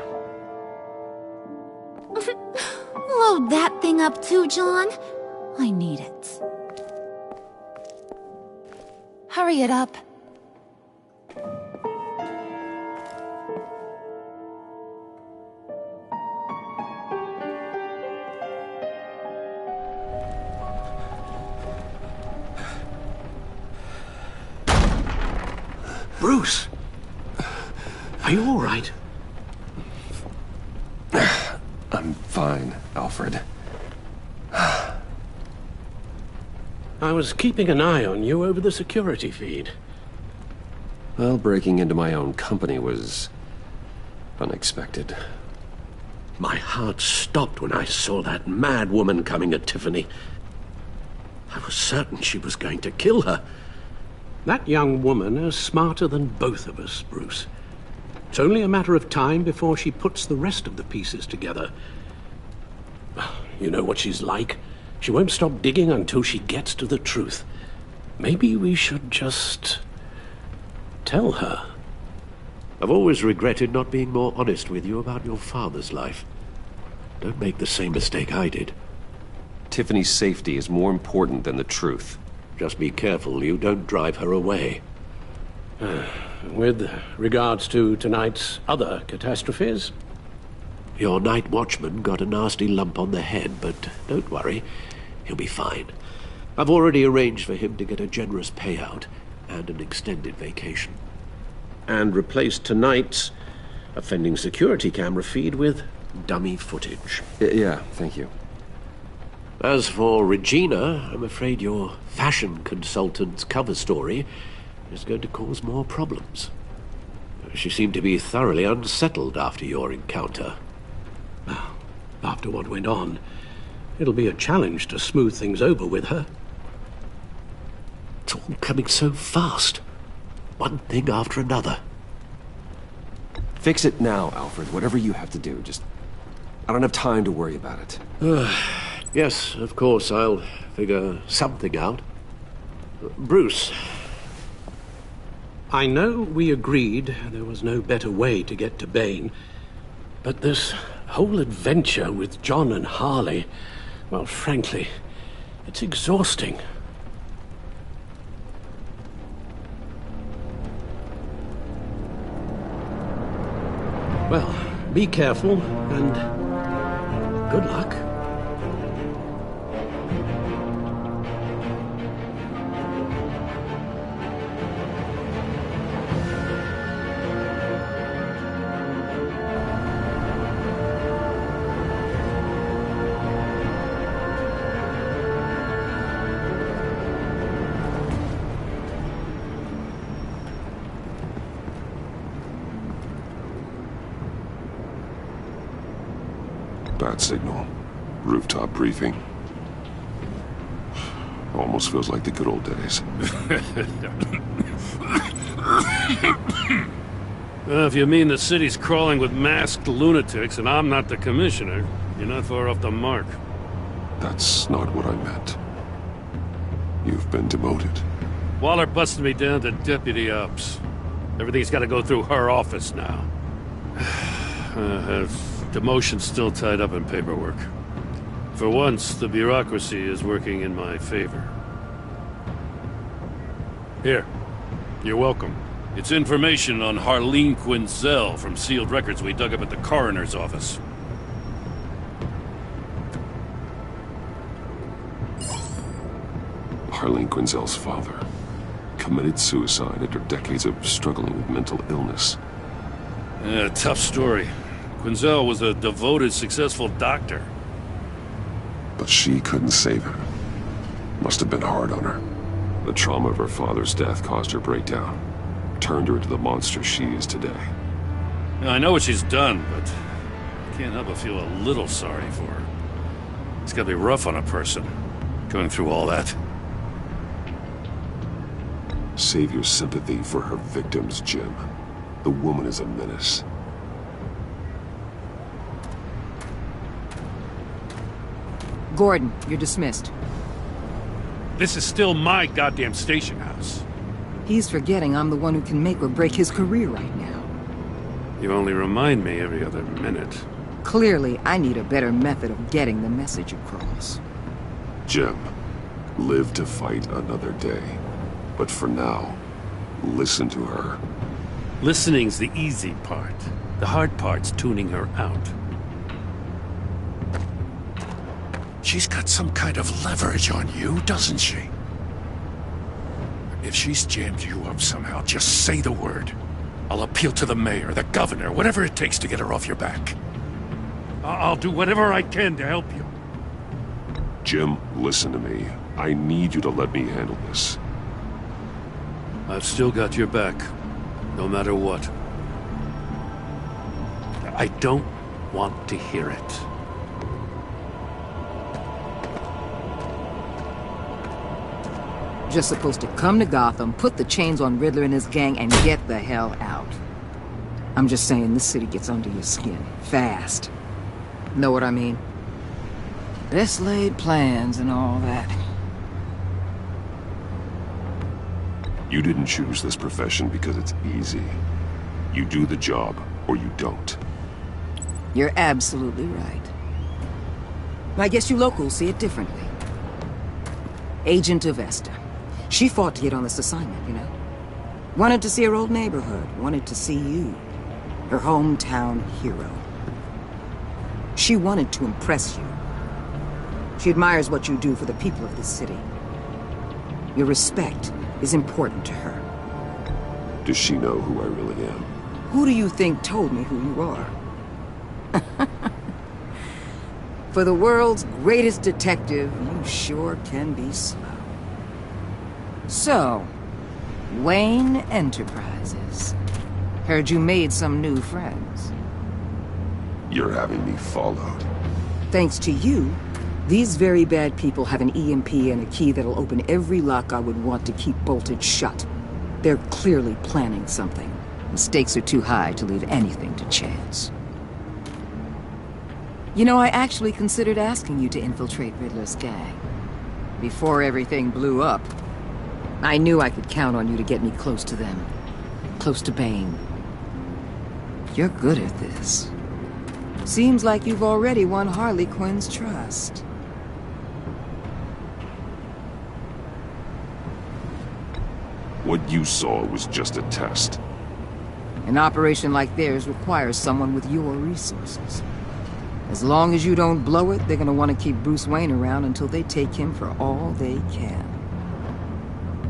Load that thing up too, John. I need it. Hurry it up. Bruce! Are you all right? I'm fine, Alfred. I was keeping an eye on you over the security feed. Well, breaking into my own company was unexpected. My heart stopped when I saw that mad woman coming at Tiffany. I was certain she was going to kill her. That young woman is smarter than both of us, Bruce. It's only a matter of time before she puts the rest of the pieces together. You know what she's like. She won't stop digging until she gets to the truth. Maybe we should just tell her. I've always regretted not being more honest with you about your father's life. Don't make the same mistake I did. Tiffany's safety is more important than the truth. Just be careful you don't drive her away. With regards to tonight's other catastrophes? Your night watchman got a nasty lump on the head, but don't worry, he'll be fine. I've already arranged for him to get a generous payout and an extended vacation. And replaced tonight's offending security camera feed with dummy footage. Yeah, thank you. As for Regina, I'm afraid your fashion consultant's cover story is going to cause more problems. She seemed to be thoroughly unsettled after your encounter. Well, after what went on, it'll be a challenge to smooth things over with her. It's all coming so fast. One thing after another. Fix it now, Alfred. Whatever you have to do. Just... I don't have time to worry about it. Yes, of course, I'll figure something out. Bruce. I know we agreed there was no better way to get to Bane, but this whole adventure with John and Harley, well, frankly, it's exhausting. Well, be careful, and good luck. Bad signal. Rooftop briefing. Almost feels like the good old days. Well, if you mean the city's crawling with masked lunatics and I'm not the commissioner, you're not far off the mark. That's not what I meant. You've been demoted. Waller busted me down to deputy ops. Everything's got to go through her office now. Demotion's still tied up in paperwork. For once, the bureaucracy is working in my favor. Here. You're welcome. It's information on Harleen Quinzel from sealed records we dug up at the coroner's office. Harleen Quinzel's father committed suicide after decades of struggling with mental illness. Yeah, tough story. Quinzel was a devoted, successful doctor. But she couldn't save him. Must have been hard on her. The trauma of her father's death caused her breakdown. Turned her into the monster she is today. Now, I know what she's done, but I can't help but feel a little sorry for her. It's gotta be rough on a person. going through all that. Save your sympathy for her victims, Jim. The woman is a menace. Gordon, you're dismissed. This is still my goddamn station house. He's forgetting I'm the one who can make or break his career right now. You only remind me every other minute. Clearly, I need a better method of getting the message across. Jim, live to fight another day. But for now, listen to her. Listening's the easy part. The hard part's tuning her out. She's got some kind of leverage on you, doesn't she? If she's jammed you up somehow, just say the word. I'll appeal to the mayor, the governor, whatever it takes to get her off your back. I'll do whatever I can to help you. Jim, listen to me. I need you to let me handle this. I've still got your back, no matter what. I don't want to hear it. Just supposed to come to Gotham, put the chains on Riddler and his gang, and get the hell out. I'm just saying, this city gets under your skin. Fast. Know what I mean? Best laid plans and all that. You didn't choose this profession because it's easy. You do the job, or you don't. You're absolutely right. I guess you locals see it differently. Agent of Vesta. She fought to get on this assignment, you know? Wanted to see her old neighborhood. Wanted to see you. Her hometown hero. She wanted to impress you. She admires what you do for the people of this city. Your respect is important to her. Does she know who I really am? Who do you think told me who you are? For the world's greatest detective, you sure can be slow. So, Wayne Enterprises. Heard you made some new friends. You're having me followed. Thanks to you, these very bad people have an EMP and a key that'll open every lock I would want to keep bolted shut. They're clearly planning something. The stakes are too high to leave anything to chance. You know, I actually considered asking you to infiltrate Riddler's gang. Before everything blew up. I knew I could count on you to get me close to them. Close to Bane. You're good at this. Seems like you've already won Harley Quinn's trust. What you saw was just a test. An operation like theirs requires someone with your resources. As long as you don't blow it, they're gonna want to keep Bruce Wayne around until they take him for all they can.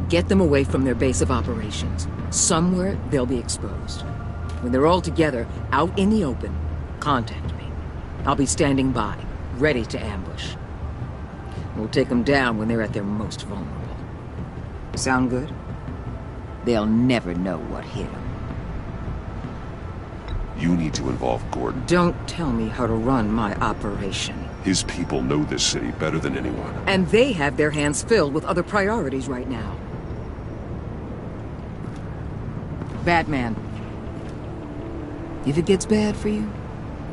Get them away from their base of operations. Somewhere they'll be exposed. When they're all together, out in the open, contact me. I'll be standing by, ready to ambush. We'll take them down when they're at their most vulnerable. Sound good? They'll never know what hit them. You need to involve Gordon. Don't tell me how to run my operation. His people know this city better than anyone. And they have their hands filled with other priorities right now. Batman. If it gets bad for you,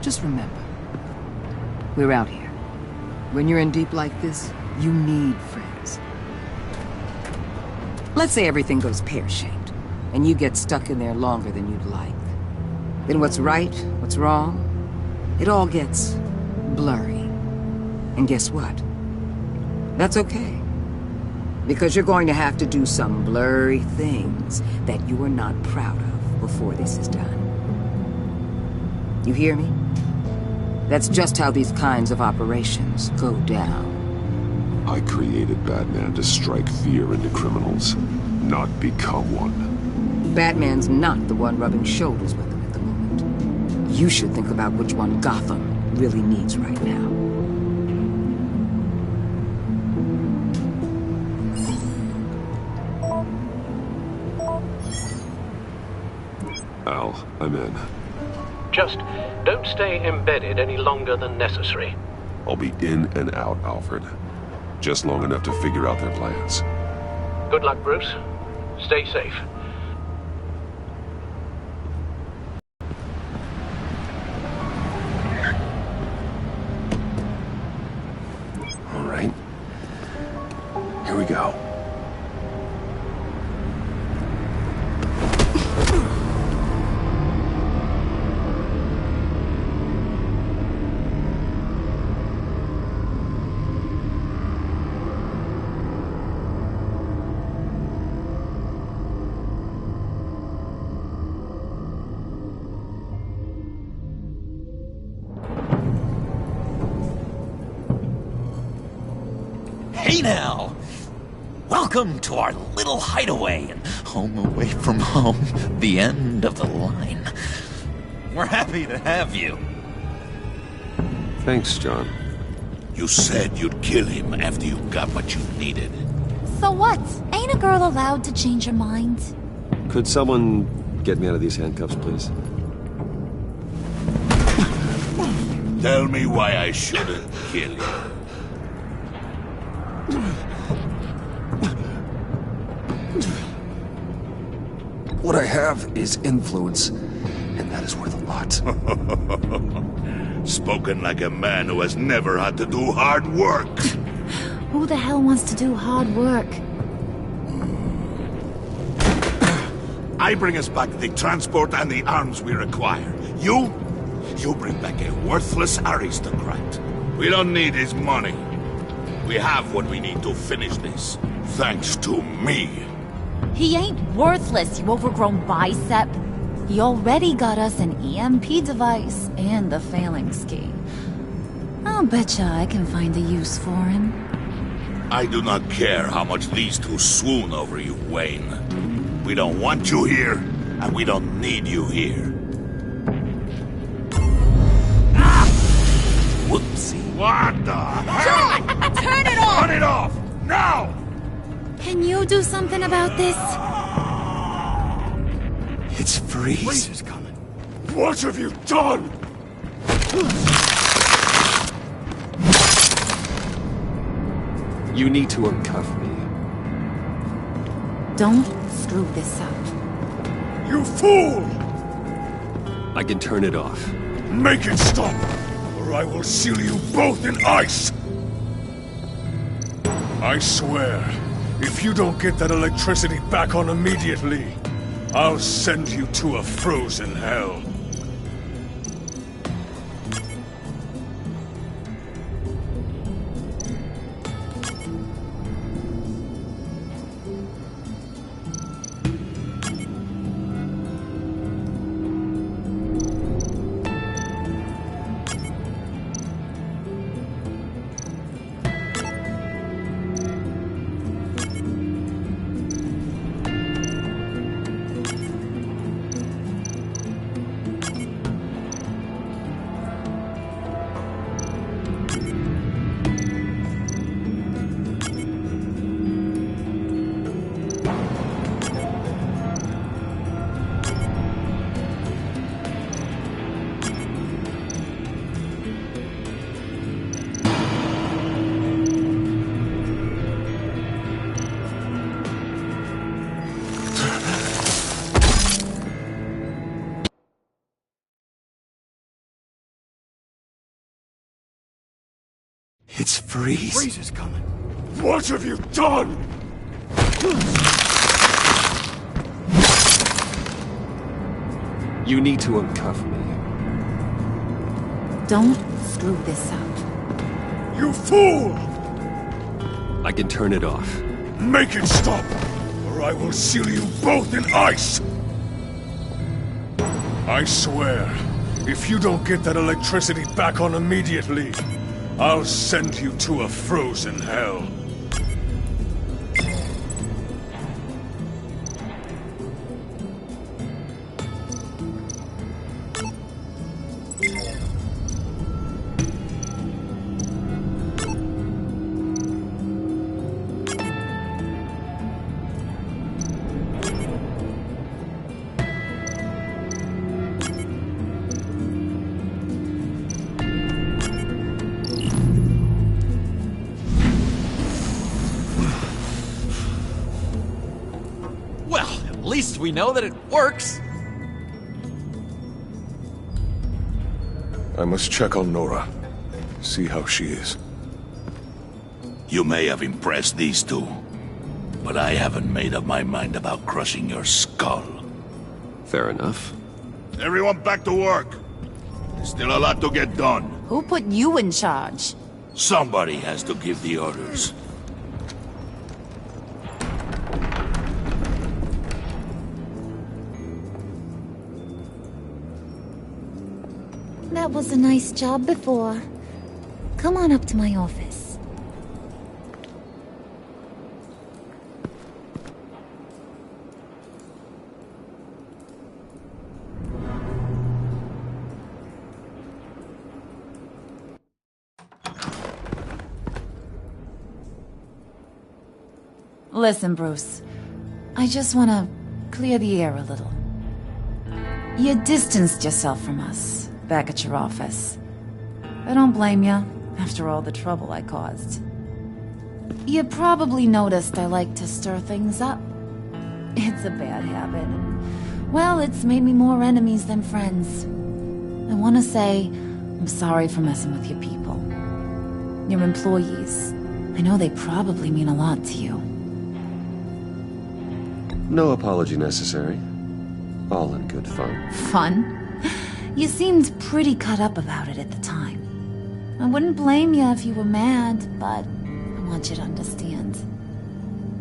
just remember. We're out here. When you're in deep like this, you need friends. Let's say everything goes pear-shaped, and you get stuck in there longer than you'd like. Then what's right, what's wrong, it all gets blurry. And guess what? That's okay. Because you're going to have to do some blurry things that you are not proud of before this is done. You hear me? That's just how these kinds of operations go down. I created Batman to strike fear into criminals, not become one. Batman's not the one rubbing shoulders with them at the moment. You should think about which one Gotham really needs right now. Al, I'm in. Just don't stay embedded any longer than necessary. I'll be in and out, Alfred. Just long enough to figure out their plans. Good luck, Bruce. Stay safe. All right. Here we go. Hey now! Welcome to our little hideaway and home away from home, the end of the line. We're happy to have you. Thanks, John. You said you'd kill him after you got what you needed. So what? Ain't a girl allowed to change her mind? Could someone get me out of these handcuffs, please? Tell me why I shouldn't kill you. What I have is influence, and that is worth a lot. Spoken like a man who has never had to do hard work. Who the hell wants to do hard work? I bring us back the transport and the arms we require. You bring back a worthless aristocrat. We don't need his money. We have what we need to finish this, thanks to me. He ain't worthless, you overgrown bicep. He already got us an EMP device and the phalanx key. I'll betcha I can find a use for him. I do not care how much these two swoon over you, Wayne. We don't want you here, and we don't need you here. Ah! Whoopsie. What the hell? John! Turn it off! Turn it off! Now! Can you do something about this? It's freeze. Freeze is coming. What have you done? You need to uncuff me. Don't screw this up. You fool! I can turn it off. Make it stop, or I will seal you both in ice! I swear, if you don't get that electricity back on immediately, I'll send you to a frozen hell. It's freeze. Freeze is coming. What have you done? You need to uncuff me. Don't screw this up. You fool! I can turn it off. Make it stop, or I will seal you both in ice! I swear, if you don't get that electricity back on immediately, I'll send you to a frozen hell. we know that it works. I must check on Nora. See how she is. You may have impressed these two, but I haven't made up my mind about crushing your skull. Fair enough. Everyone back to work. There's still a lot to get done. Who put you in charge? Somebody has to give the orders. That was a nice job before. Come on up to my office. Listen, Bruce. I just want to clear the air a little. You distanced yourself from us back at your office. I don't blame you, after all the trouble I caused. You probably noticed I like to stir things up. It's a bad habit, and, well, it's made me more enemies than friends. I want to say I'm sorry for messing with your people. Your employees. I know they probably mean a lot to you. No apology necessary. All in good fun. Fun? You seemed pretty cut up about it at the time. I wouldn't blame you if you were mad, but I want you to understand.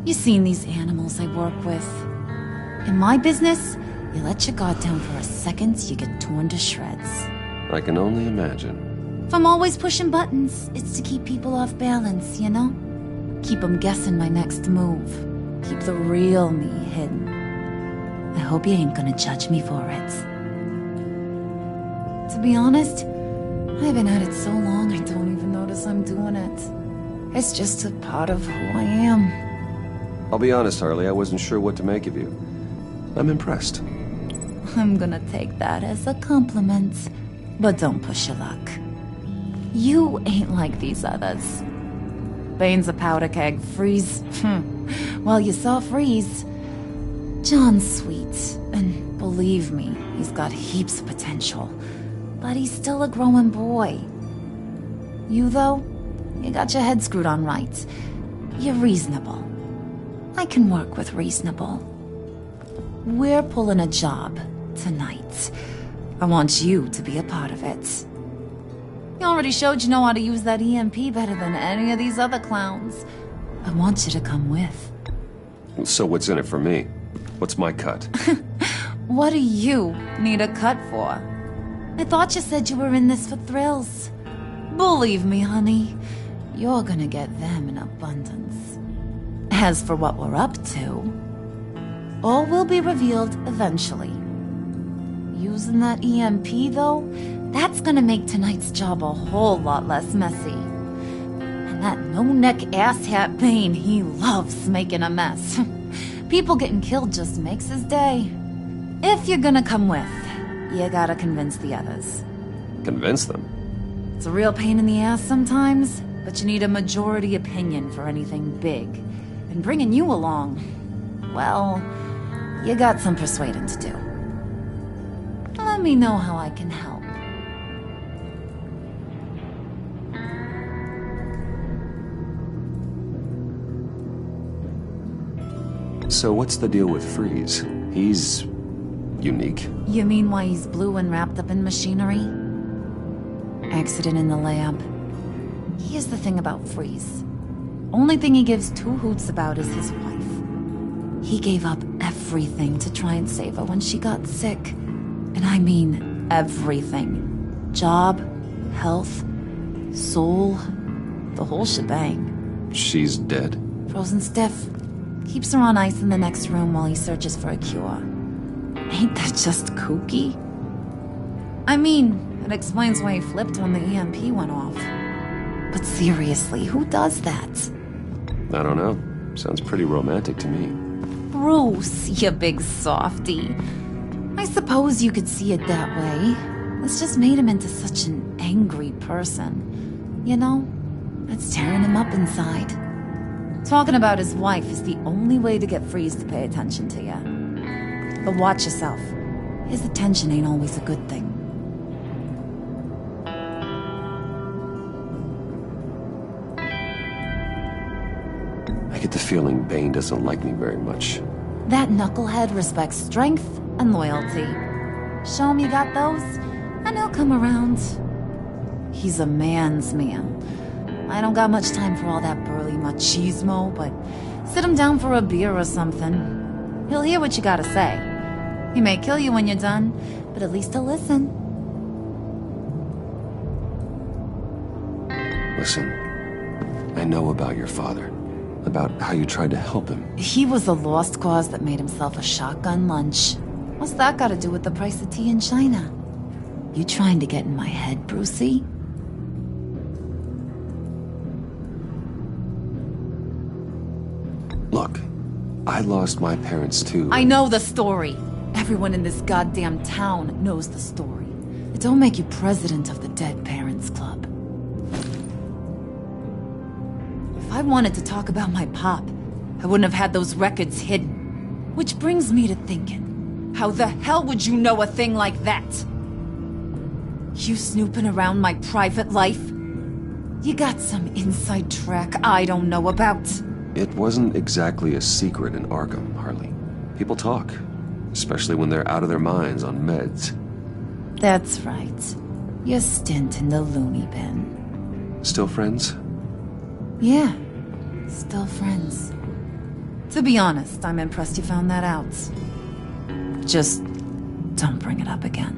You've seen these animals I work with. In my business, you let your guard down for a second, you get torn to shreds. I can only imagine. If I'm always pushing buttons, it's to keep people off balance, you know? Keep them guessing my next move. Keep the real me hidden. I hope you ain't gonna judge me for it. To be honest, I've been at it so long I don't even notice I'm doing it. It's just a part of who I am. I'll be honest, Harley, I wasn't sure what to make of you. I'm impressed. I'm gonna take that as a compliment. But don't push your luck. You ain't like these others. Bane's a powder keg, Freeze. Well, you saw Freeze. John's sweet, and believe me, he's got heaps of potential. But he's still a growing boy. You, though, you got your head screwed on right. You're reasonable. I can work with reasonable. We're pulling a job tonight. I want you to be a part of it. You already showed you know how to use that EMP better than any of these other clowns. I want you to come with. So what's in it for me? What's my cut? What do you need a cut for? I thought you said you were in this for thrills. Believe me, honey, you're gonna get them in abundance. As for what we're up to, all will be revealed eventually. Using that EMP, though, that's gonna make tonight's job a whole lot less messy. And that no-neck asshat Bane, he loves making a mess. People getting killed just makes his day. If you're gonna come with, you gotta convince the others. Convince them? It's a real pain in the ass sometimes, but you need a majority opinion for anything big. And bringing you along, well, you got some persuading to do. Let me know how I can help. So what's the deal with Freeze? He's unique. You mean why he's blue and wrapped up in machinery? Accident in the lab. Here's the thing about Freeze. Only thing he gives two hoots about is his wife. He gave up everything to try and save her when she got sick. And I mean everything. Job, health, soul, the whole shebang. She's dead? Frozen stiff. Keeps her on ice in the next room while he searches for a cure. Ain't that just kooky? I mean, it explains why he flipped when the EMP went off. But seriously, who does that? I don't know. Sounds pretty romantic to me. Bruce, you big softy. I suppose you could see it that way. It's just made him into such an angry person. You know, it's tearing him up inside. Talking about his wife is the only way to get Freeze to pay attention to you. But watch yourself. His attention ain't always a good thing. I get the feeling Bane doesn't like me very much. That knucklehead respects strength and loyalty. Show him you got those, and he'll come around. He's a man's man. I don't got much time for all that burly machismo, but sit him down for a beer or something. He'll hear what you gotta say. He may kill you when you're done, but at least he'll listen. Listen, I know about your father. About how you tried to help him. He was a lost cause that made himself a shotgun lunch. What's that got to do with the price of tea in China? You trying to get in my head, Brucey? Look, I lost my parents too. I know the story. Everyone in this goddamn town knows the story. It don't make you president of the Dead Parents Club. If I wanted to talk about my pop, I wouldn't have had those records hidden. Which brings me to thinking, how the hell would you know a thing like that? You snooping around my private life? You got some inside track I don't know about. It wasn't exactly a secret in Arkham, Harley. People talk, especially when they're out of their minds on meds. That's right. Your stint in the loony bin. Still friends? Yeah, still friends. To be honest, I'm impressed you found that out. Just don't bring it up again.